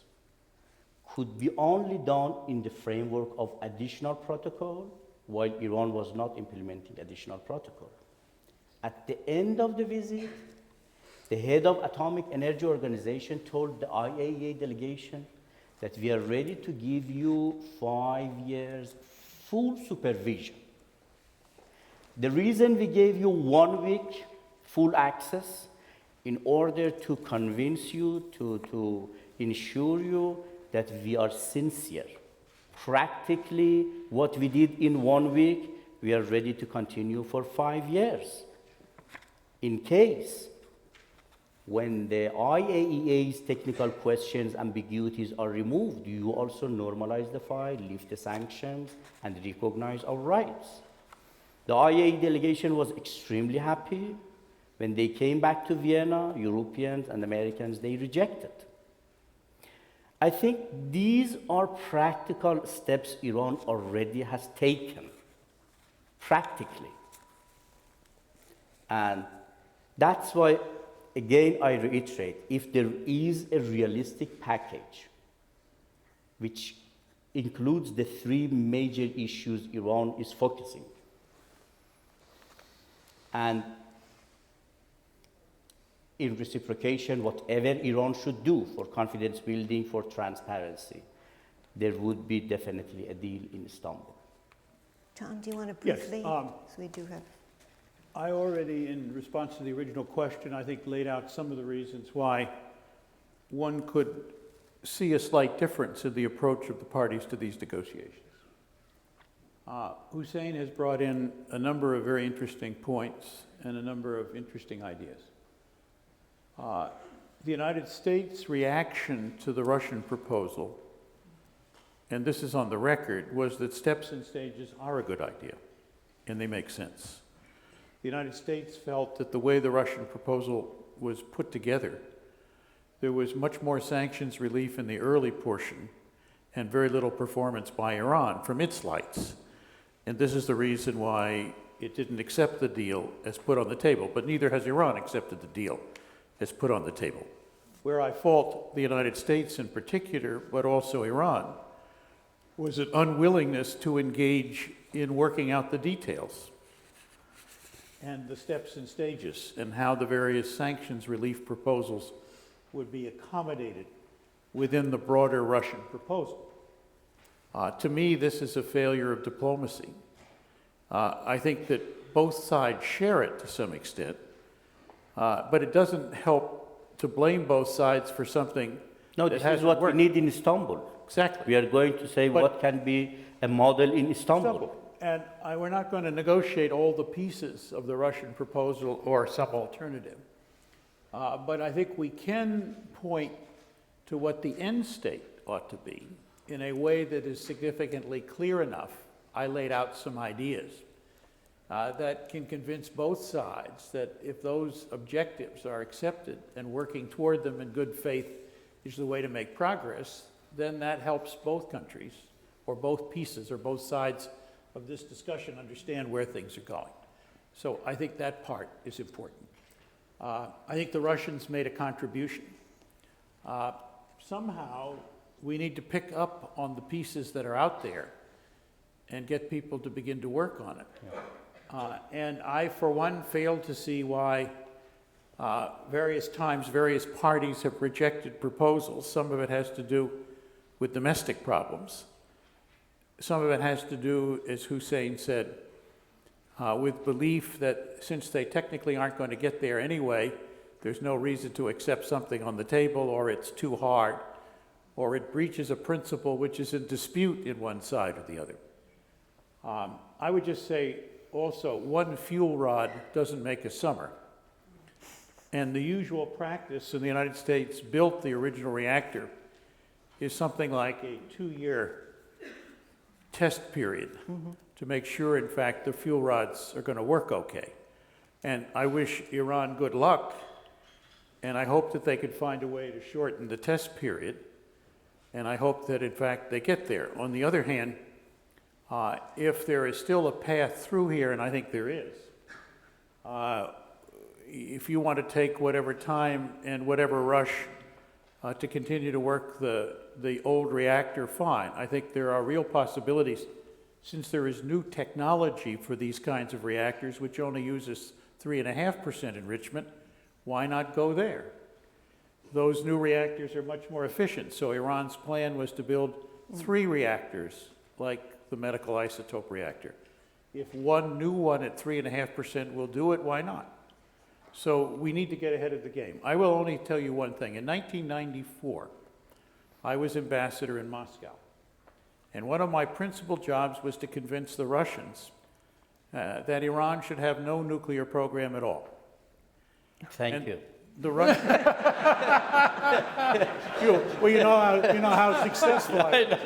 could be only done in the framework of additional protocol, while Iran was not implementing additional protocol. At the end of the visit, the head of Atomic Energy Organization told the IAEA delegation that we are ready to give you 5 years full supervision. The reason we gave you 1 week full access in order to convince you, to ensure you that we are sincere. Practically, what we did in 1 week, we are ready to continue for 5 years. In case, when the IAEA's technical questions, ambiguities are removed, you also normalize the file, lift the sanctions, and recognize our rights. The IAEA delegation was extremely happy. When they came back to Vienna, Europeans and Americans, they rejected. I think these are practical steps Iran already has taken, practically. And that's why, again, I reiterate, if there is a realistic package which includes the 3 major issues Iran is focusing, and in reciprocation, whatever Iran should do for confidence building, for transparency, there would be definitely a deal in Istanbul. Tom, do you want to Yes, briefly? So we do have. I already, in response to the original question, I think laid out some of the reasons why one could see a slight difference in the approach of the parties to these negotiations. Hossein has brought in a number of very interesting points and a number of interesting ideas. The United States' reaction to the Russian proposal, and this is on the record, was that steps and stages are a good idea, and they make sense. The United States felt that the way the Russian proposal was put together, there was much more sanctions relief in the early portion and very little performance by Iran from its lights. And this is the reason why it didn't accept the deal as put on the table, but neither has Iran accepted the deal as put on the table. Where I fault the United States in particular, but also Iran, was an unwillingness to engage in working out the details and the steps and stages and how the various sanctions relief proposals would be accommodated within the broader Russian proposal. To me, this is a failure of diplomacy. I think that both sides share it to some extent, but it doesn't help to blame both sides for something No, that this is hasn't what worked. we need in Istanbul. Exactly. We are going to say But- what can be a model in Istanbul. And we're not going to negotiate all the pieces of the Russian proposal or some alternative. But I think we can point to what the end state ought to be in a way that is significantly clear enough. I laid out some ideas that can convince both sides that if those objectives are accepted and working toward them in good faith is the way to make progress, then that helps both countries or both pieces or both sides of this discussion understand where things are going. So I think that part is important. I think the Russians made a contribution. Somehow, we need to pick up on the pieces that are out there and get people to begin to work on it. And I, for one, failed to see why various times various parties have rejected proposals. Some of it has to do with domestic problems. Some of it has to do, as Hossein said, with belief that since they technically aren't going to get there anyway, there's no reason to accept something on the table or it's too hard or it breaches a principle which is in dispute in one side or the other. I would just say also, one fuel rod doesn't make a summer. And the usual practice in the United States built the original reactor is something like a 2-year test period to make sure, in fact, the fuel rods are going to work okay. And I wish Iran good luck, and I hope that they could find a way to shorten the test period, and I hope that, in fact, they get there. On the other hand, if there is still a path through here, and I think there is, if you want to take whatever time and whatever rush to continue to work the old reactor, fine. I think there are real possibilities, since there is new technology for these kinds of reactors, which only uses 3.5% enrichment, why not go there? Those new reactors are much more efficient, so Iran's plan was to build 3 reactors, like the medical isotope reactor. If one new one at 3.5% will do it, why not? So we need to get ahead of the game. I will only tell you one thing. In 1994, I was ambassador in Moscow. And one of my principal jobs was to convince the Russians that Iran should have no nuclear program at all. Thank you. The Russians, well, you know how successful I was.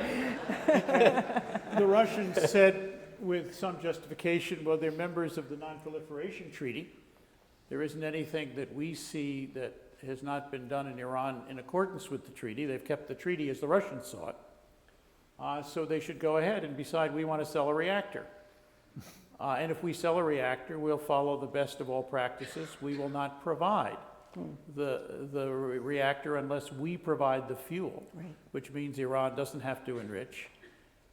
The Russians said, with some justification, well, they're members of the Non-Proliferation Treaty. There isn't anything that we see that has not been done in Iran in accordance with the treaty. They've kept the treaty as the Russians saw it. So they should go ahead and decide we want to sell a reactor. And if we sell a reactor, we'll follow the best of all practices. We will not provide the reactor unless we provide the fuel, which means Iran doesn't have to enrich.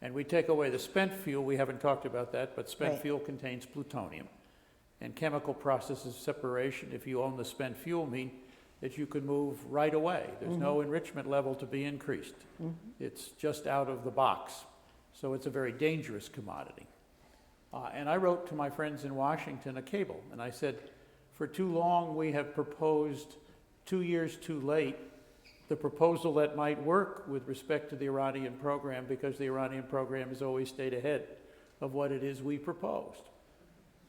And we take away the spent fuel. We haven't talked about that, but spent fuel contains plutonium. And chemical processes of separation, if you own the spent fuel, mean that you can move right away. There's no enrichment level to be increased. It's just out of the box. So it's a very dangerous commodity. And I wrote to my friends in Washington a cable, and I said, for too long we have proposed 2 years too late the proposal that might work with respect to the Iranian program, because the Iranian program has always stayed ahead of what it is we proposed.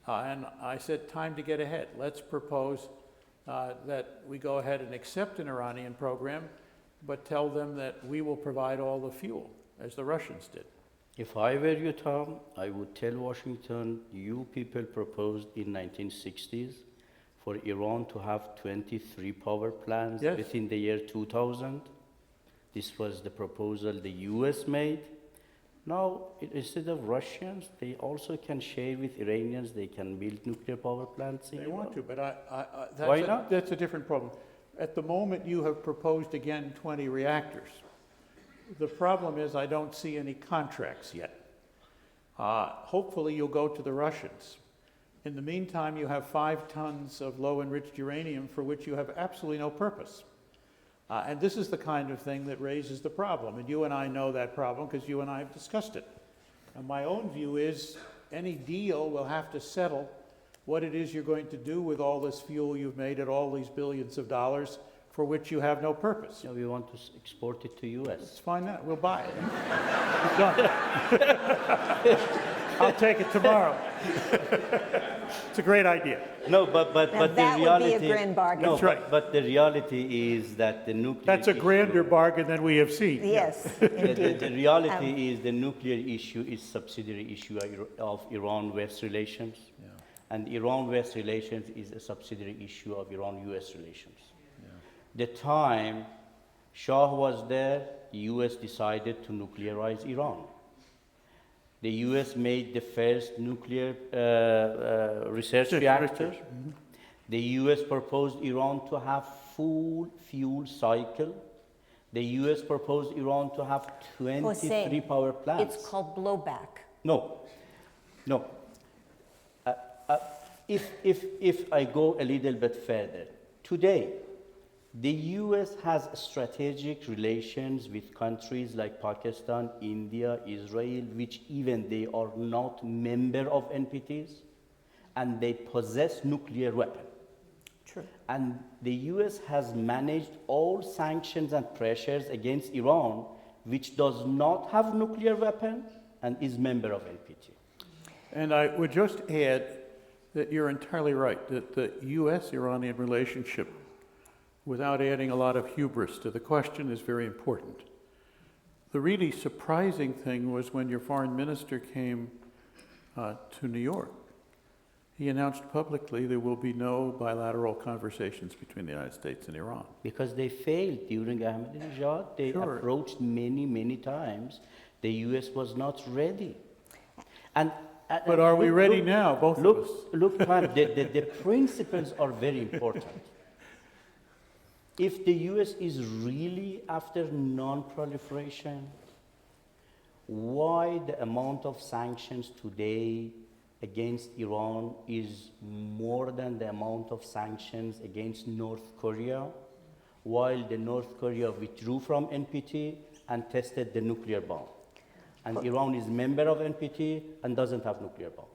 And I said, time to get ahead. Let's propose that we go ahead and accept an Iranian program, but tell them that we will provide all the fuel, as the Russians did. If I were you, Tom, I would tell Washington, you people proposed in 1960s for Iran to have 23 power plants within the year 2000. This was the proposal the US made. Now, instead of Russians, they also can share with Iranians. They can build nuclear power plants in Iran. They want to, but Why not? That's a different problem. At the moment, you have proposed again 20 reactors. The problem is I don't see any contracts yet. Hopefully, you'll go to the Russians. In the meantime, you have 5 tons of low-enriched uranium for which you have absolutely no purpose. And this is the kind of thing that raises the problem. And you and I know that problem because you and I have discussed it. And my own view is any deal will have to settle what it is you're going to do with all this fuel you've made at all these billions of dollars for which you have no purpose. No, we want to export it to US. Let's find that. We'll buy it. Done. I'll take it tomorrow. It's a great idea. No, but Now the that reality. would be a grand bargain. No, That's right. but the reality is that the nuclear. That's a grander bargain than we have seen. Yes, indeed. The reality is the nuclear issue is subsidiary issue of Iran-West relations, and Iran-West relations is a subsidiary issue of Iran-US relations. The time Shah was there, the US decided to nuclearize Iran. The US made the first nuclear research reactor. The US proposed Iran to have full fuel cycle. The US proposed Iran to have 23 Hossein, power plants. It's called blowback. No. If I go a little bit further, today, the US has strategic relations with countries like Pakistan, India, Israel, which even they are not member of NPTs, and they possess nuclear weapons. True. And the US has managed all sanctions and pressures against Iran, which does not have nuclear weapon and is member of NPT. And I would just add that you're entirely right, that the U.S.-Iranian relationship, without adding a lot of hubris to the question, is very important. The really surprising thing was when your foreign minister came to New York. He announced publicly there will be no bilateral conversations between the United States and Iran. Because they failed during Ahmadinejad. They Sure. approached many, many times. The US was not ready. And But are we ready now, both of us? Look, Tom, the principles are very important. If the US is really after non-proliferation, why the amount of sanctions today against Iran is more than the amount of sanctions against North Korea, while the North Korea withdrew from NPT and tested the nuclear bomb? And Iran is member of NPT and doesn't have nuclear bomb.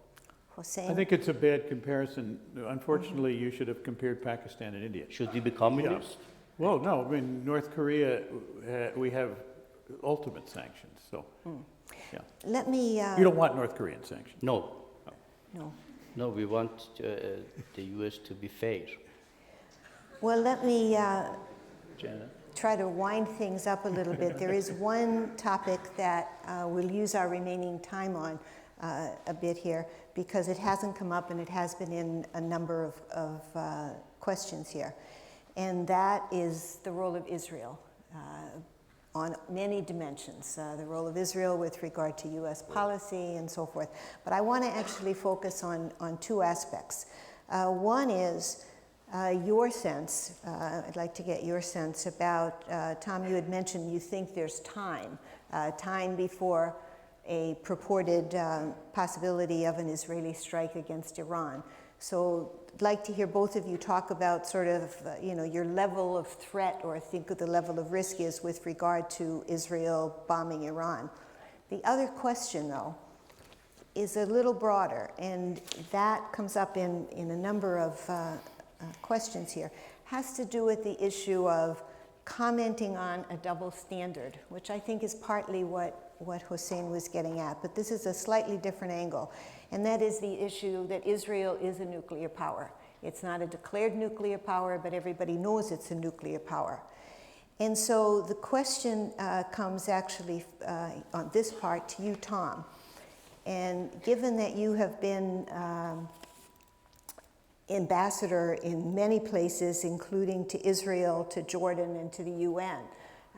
Hossein? I think it's a bad comparison. Unfortunately, you should have compared Pakistan and India. Should we be communist? Well, no, I mean, North Korea, we have ultimate sanctions, so, yeah. Let me, You don't want North Korean sanctions. No. no. No, we want the US to be fair. Well, let me Janet? try to wind things up a little bit. There is one topic that we'll use our remaining time on a bit here, because it hasn't come up and it has been in a number of questions here. And that is the role of Israel on many dimensions, the role of Israel with regard to US policy and so forth. But I want to actually focus on two aspects. One is your sense, I'd like to get your sense about, Tom, you had mentioned you think there's time before a purported possibility of an Israeli strike against Iran. So I'd like to hear both of you talk about sort of, your level of threat, or think of the level of risk is with regard to Israel bombing Iran. The other question, though, is a little broader, and that comes up in a number of questions here, has to do with the issue of commenting on a double standard, which I think is partly what Hossein was getting at, but this is a slightly different angle, and that is the issue that Israel is a nuclear power. It's not a declared nuclear power, but everybody knows it's a nuclear power. And so the question comes actually on this part to you, Tom, and given that you have been ambassador in many places, including to Israel, to Jordan, and to the UN,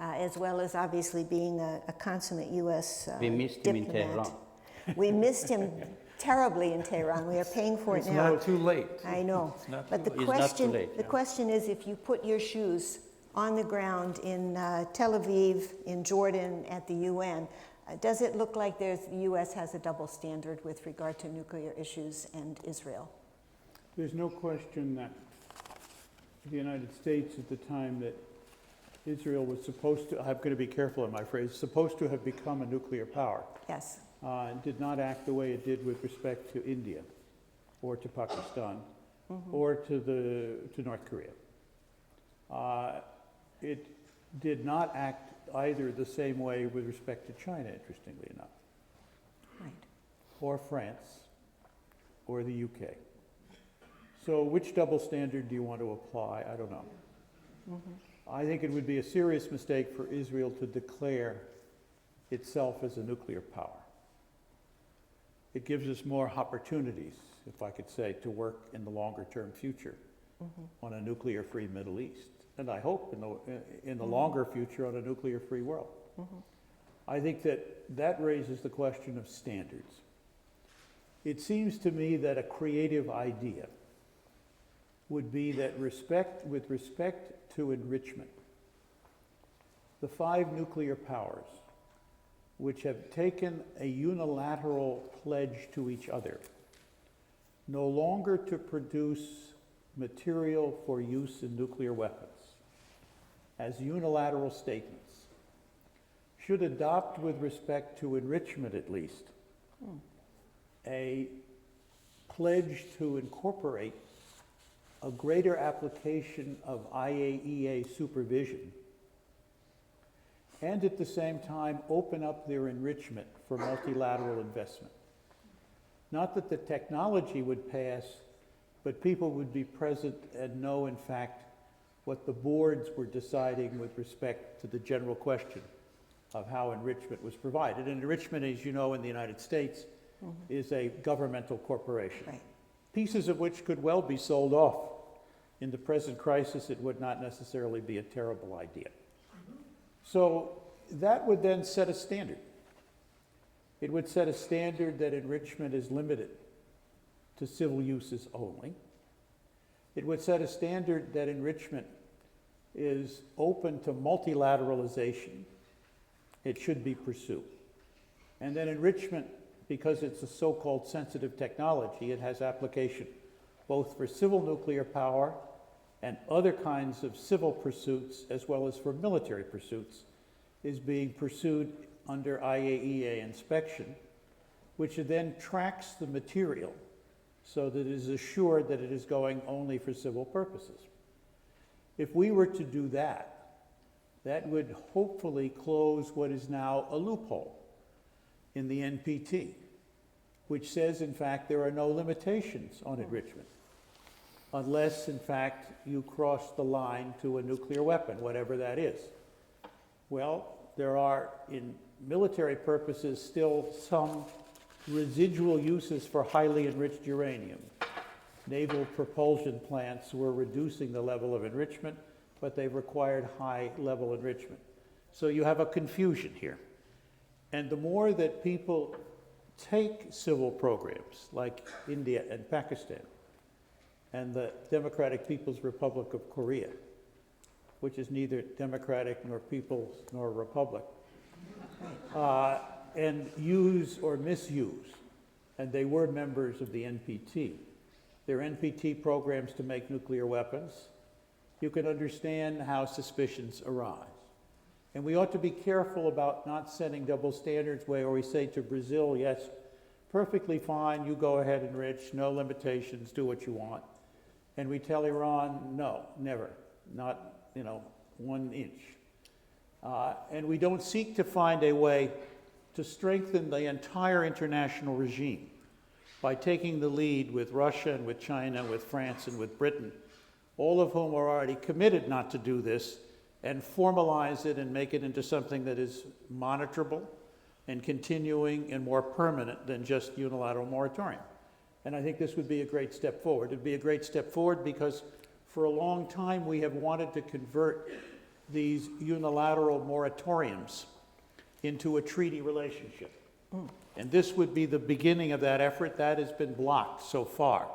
as well as obviously being a consummate U.S. We missed him in diplomat. Tehran. We missed him terribly in Tehran. We are paying for it now. It's not too late. I know. not But the It's not too question, late, the yeah. question is, if you put your shoes on the ground in Tel Aviv, in Jordan, at the UN, does it look like the U.S. has a double standard with regard to nuclear issues and Israel? There's no question that the United States at the time that Israel was supposed to, I'm going to be careful in my phrase, supposed to have become a nuclear power, Yes. did not act the way it did with respect to India or to Pakistan or to North Korea. It did not act either the same way with respect to China, interestingly enough, Right. or France, or the UK. So which double standard do you want to apply? I don't know. I think it would be a serious mistake for Israel to declare itself as a nuclear power. It gives us more opportunities, if I could say, to work in the longer-term future on a nuclear-free Middle East, and I hope in the longer future on a nuclear-free world. I think that raises the question of standards. It seems to me that a creative idea would be that with respect to enrichment, the 5 nuclear powers, which have taken a unilateral pledge to each other, no longer to produce material for use in nuclear weapons, as unilateral statements, should adopt, with respect to enrichment at least, a pledge to incorporate a greater application of IAEA supervision, and at the same time open up their enrichment for multilateral investment. Not that the technology would pass, but people would be present and know, in fact, what the boards were deciding with respect to the general question of how enrichment was provided. And enrichment, as you know, in the United States, is a governmental corporation. Right. Pieces of which could well be sold off. In the present crisis, it would not necessarily be a terrible idea. So that would then set a standard. It would set a standard that enrichment is limited to civil uses only. It would set a standard that enrichment is open to multilateralization. It should be pursued. And then enrichment, because it's a so-called sensitive technology, it has application both for civil nuclear power and other kinds of civil pursuits, as well as for military pursuits, is being pursued under IAEA inspection, which then tracks the material so that it is assured that it is going only for civil purposes. If we were to do that, that would hopefully close what is now a loophole in the NPT, which says, in fact, there are no limitations on enrichment, unless, in fact, you cross the line to a nuclear weapon, whatever that is. Well, there are, in military purposes, still some residual uses for highly enriched uranium. Naval propulsion plants were reducing the level of enrichment, but they've required high-level enrichment. So you have a confusion here. And the more that people take civil programs like India and Pakistan and the Democratic People's Republic of Korea, which is neither democratic nor people's nor republic, and use or misuse, and they were members of the NPT, their NPT programs to make nuclear weapons, you can understand how suspicions arise. And we ought to be careful about not setting double standards where we say to Brazil, yes, perfectly fine, you go ahead and enrich, no limitations, do what you want. And we tell Iran, no, never, not, 1 inch. And we don't seek to find a way to strengthen the entire international regime by taking the lead with Russia and with China, with France and with Britain, all of whom are already committed not to do this, and formalize it and make it into something that is monitorable and continuing and more permanent than just unilateral moratorium. And I think this would be a great step forward. It would be a great step forward because for a long time we have wanted to convert these unilateral moratoriums into a treaty relationship. And this would be the beginning of that effort. That has been blocked so far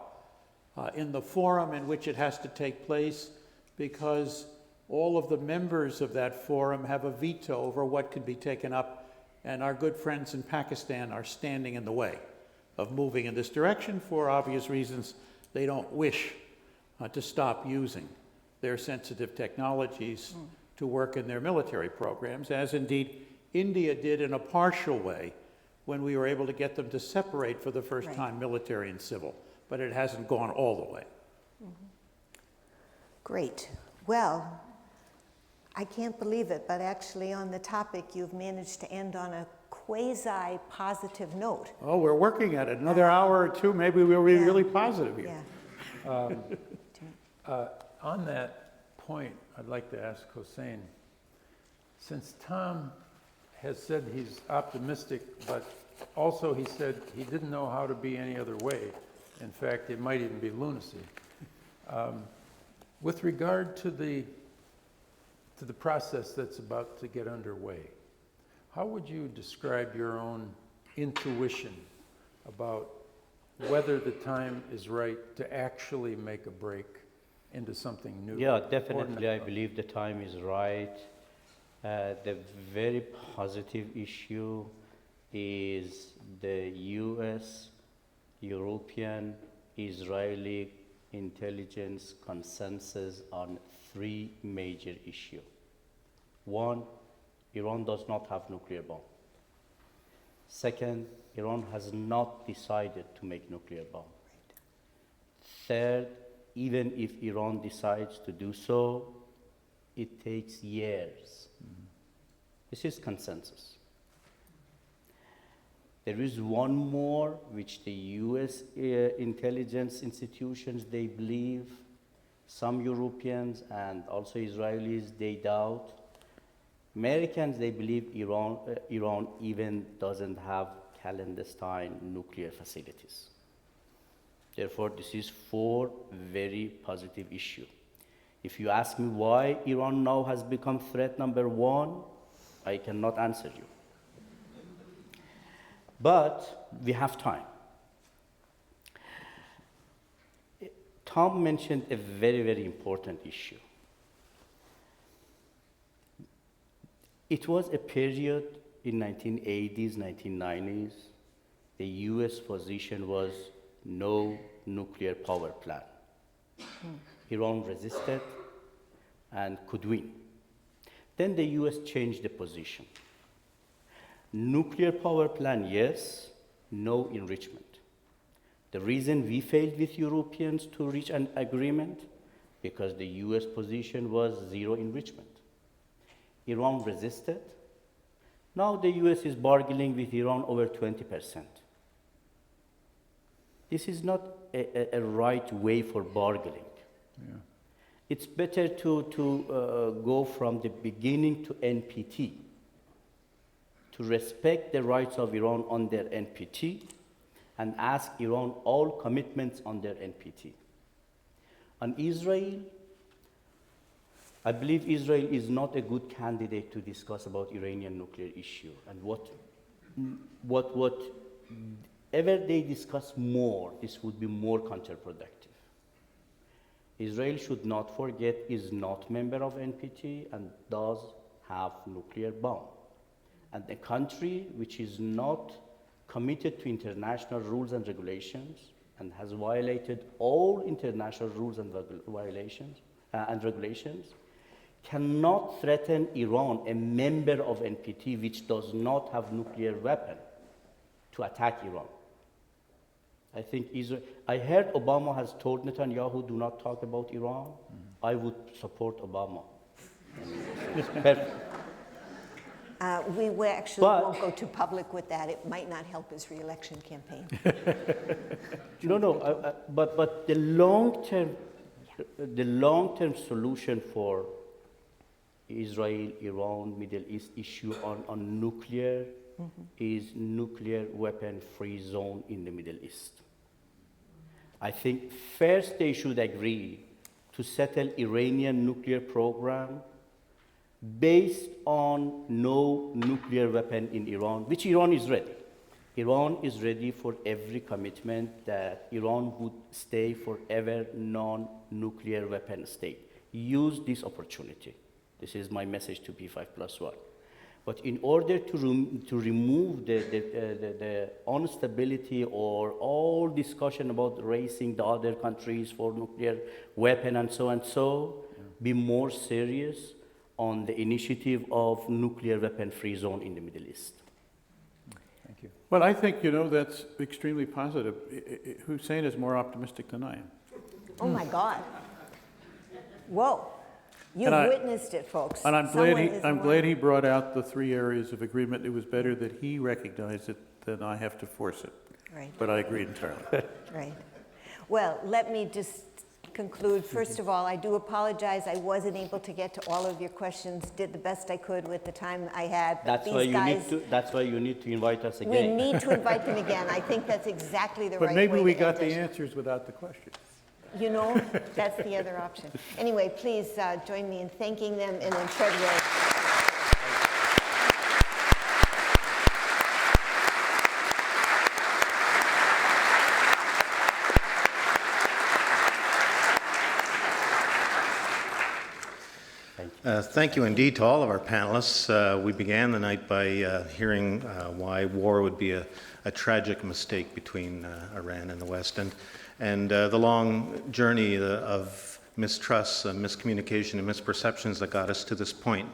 in the forum in which it has to take place, because all of the members of that forum have a veto over what could be taken up, and our good friends in Pakistan are standing in the way of moving in this direction for obvious reasons. They don't wish to stop using their sensitive technologies to work in their military programs, as indeed India did in a partial way when we were able to get them to separate for the first time military and civil, but it hasn't gone all the way. Great. Well, I can't believe it, but actually on the topic, you've managed to end on a quasi-positive note. Oh, we're working at it. Another hour or two, maybe we'll be really positive here. Yeah. On that point, I'd like to ask Hossein, since Tom has said he's optimistic, but also he said he didn't know how to be any other way. In fact, it might even be lunacy. With regard to the process that's about to get underway, how would you describe your own intuition about whether the time is right to actually make a break into something new? Yeah, definitely. I believe the time is right. The very positive issue is the US, European, Israeli intelligence consensus on 3 major issues. 1, Iran does not have nuclear bomb. Second, Iran has not decided to make nuclear bomb. Third, even if Iran decides to do so, it takes years. This is consensus. There is one more which the US intelligence institutions, they believe, some Europeans and also Israelis, they doubt. Americans, they believe Iran even doesn't have clandestine nuclear facilities. Therefore, this is four very positive issues. If you ask me why Iran now has become threat number one, I cannot answer you. But we have time. Tom mentioned a very, very important issue. It was a period in 1980s, 1990s, the US position was no nuclear power plant. Iran resisted and could win. Then the US changed the position. Nuclear power plant, yes, no enrichment. The reason we failed with Europeans to reach an agreement, because the US position was zero enrichment. Iran resisted. Now the US is bargaining with Iran over 20%. This is not a right way for bargaining. Yeah. It's better to go from the beginning to NPT, to respect the rights of Iran under NPT, and ask Iran all commitments under NPT. On Israel, I believe Israel is not a good candidate to discuss about Iranian nuclear issue. And whatever they discuss more, this would be more counterproductive. Israel should not forget is not member of NPT and does have nuclear bomb. And a country which is not committed to international rules and regulations and has violated all international rules and regulations cannot threaten Iran, a member of NPT which does not have nuclear weapon, to attack Iran. I think Israel, I heard Obama has told Netanyahu, do not talk about Iran. I would support Obama. It's perfect. We actually won't go to public with that. It might not help his re-election campaign. But the long-term solution for Israel, Iran, Middle East issue on nuclear is nuclear weapon-free zone in the Middle East. I think first they should agree to settle Iranian nuclear program based on no nuclear weapon in Iran, which Iran is ready. Iran is ready for every commitment that Iran would stay forever non-nuclear weapon state. Use this opportunity. This is my message to P5+1. But in order to remove the instability or all discussion about racing the other countries for nuclear weapon and so, be more serious on the initiative of nuclear weapon-free zone in the Middle East. Thank you. Well, I think, that's extremely positive. Hossein is more optimistic than I am. Oh my God. Whoa. You've witnessed it, folks. And I'm Someone glad he brought out the 3 areas of agreement. It was better that he recognized it than I have to force it. Right. But I agree entirely. Right. Well, let me just conclude. First of all, I do apologize. I wasn't able to get to all of your questions. Did the best I could with the time I had. That's why you need to invite us again. We need to invite them again. I think that's exactly the right way But maybe we to got end the it. answers without the questions. That's the other option. Anyway, please join me in thanking them, and then Fred will. Thank you indeed to all of our panelists. We began the night by hearing why war would be a tragic mistake between Iran and the West, and the long journey of mistrust, miscommunication, and misperceptions that got us to this point.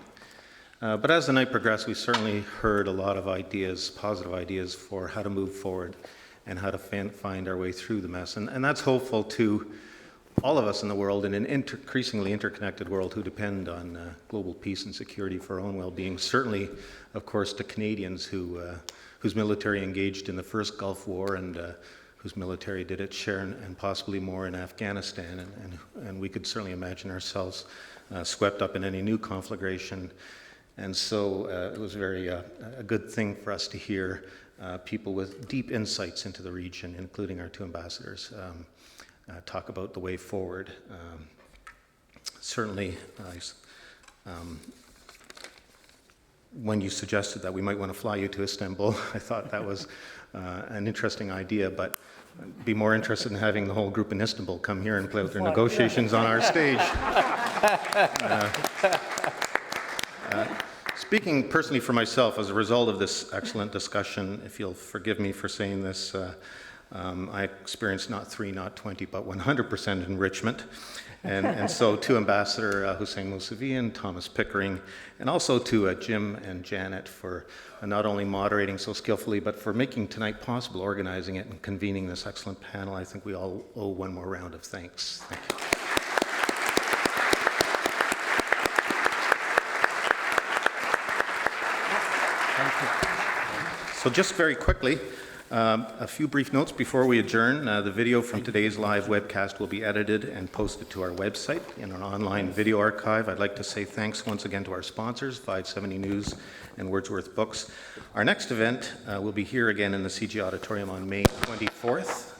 But as the night progressed, we certainly heard a lot of ideas, positive ideas, for how to move forward and how to find our way through the mess. And that's hopeful to all of us in the world, in an increasingly interconnected world, who depend on global peace and security for our own well-being. Certainly, of course, to Canadians whose military engaged in the first Gulf War and whose military did its share and possibly more in Afghanistan. And we could certainly imagine ourselves swept up in any new conflagration. And so it was a good thing for us to hear people with deep insights into the region, including our two ambassadors, talk about the way forward. Certainly, when you suggested that we might want to fly you to Istanbul, I thought that was an interesting idea, but I'd be more interested in having the whole group in Istanbul come here and play with their negotiations on our stage. Speaking personally for myself, as a result of this excellent discussion, if you'll forgive me for saying this, I experienced not 3, not 20, but 100% enrichment. And so to Ambassador Hossein Mousavian, Thomas Pickering, and also to Jim and Janet for not only moderating so skillfully, but for making tonight possible, organizing it and convening this excellent panel. I think we all owe one more round of thanks. Thank you. So just very quickly, a few brief notes before we adjourn. The video from today's live webcast will be edited and posted to our website in an online video archive. I'd like to say thanks once again to our sponsors, 570 News and Wordsworth Books. Our next event will be here again in the CG Auditorium on May 24th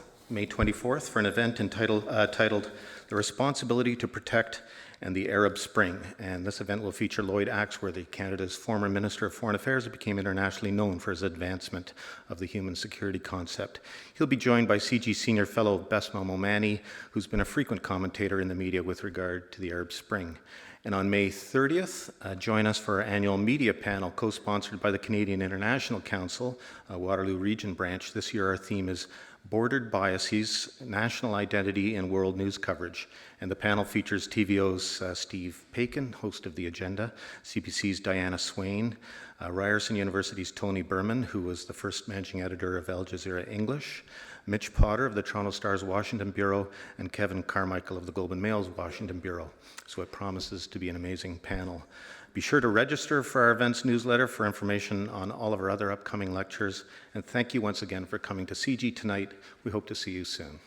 for an event titled The Responsibility to Protect and the Arab Spring. And this event will feature Lloyd Axworthy, Canada's former Minister of Foreign Affairs, who became internationally known for his advancement of the human security concept. He'll be joined by CG Senior Fellow Besma Momani, who's been a frequent commentator in the media with regard to the Arab Spring. And on May 30th, join us for our annual media panel, co-sponsored by the Canadian International Council, Waterloo Region Branch. This year our theme is Bordered Biases, National Identity in World News Coverage. And the panel features TVO's Steve Paikin, host of The Agenda, CBC's Diana Swain, Ryerson University's Tony Berman, who was the first managing editor of Al Jazeera English, Mitch Potter of the Toronto Star's Washington Bureau, and Kevin Carmichael of the Globe and Mail's Washington Bureau. So it promises to be an amazing panel. Be sure to register for our events newsletter for information on all of our other upcoming lectures. And thank you once again for coming to CG tonight. We hope to see you soon.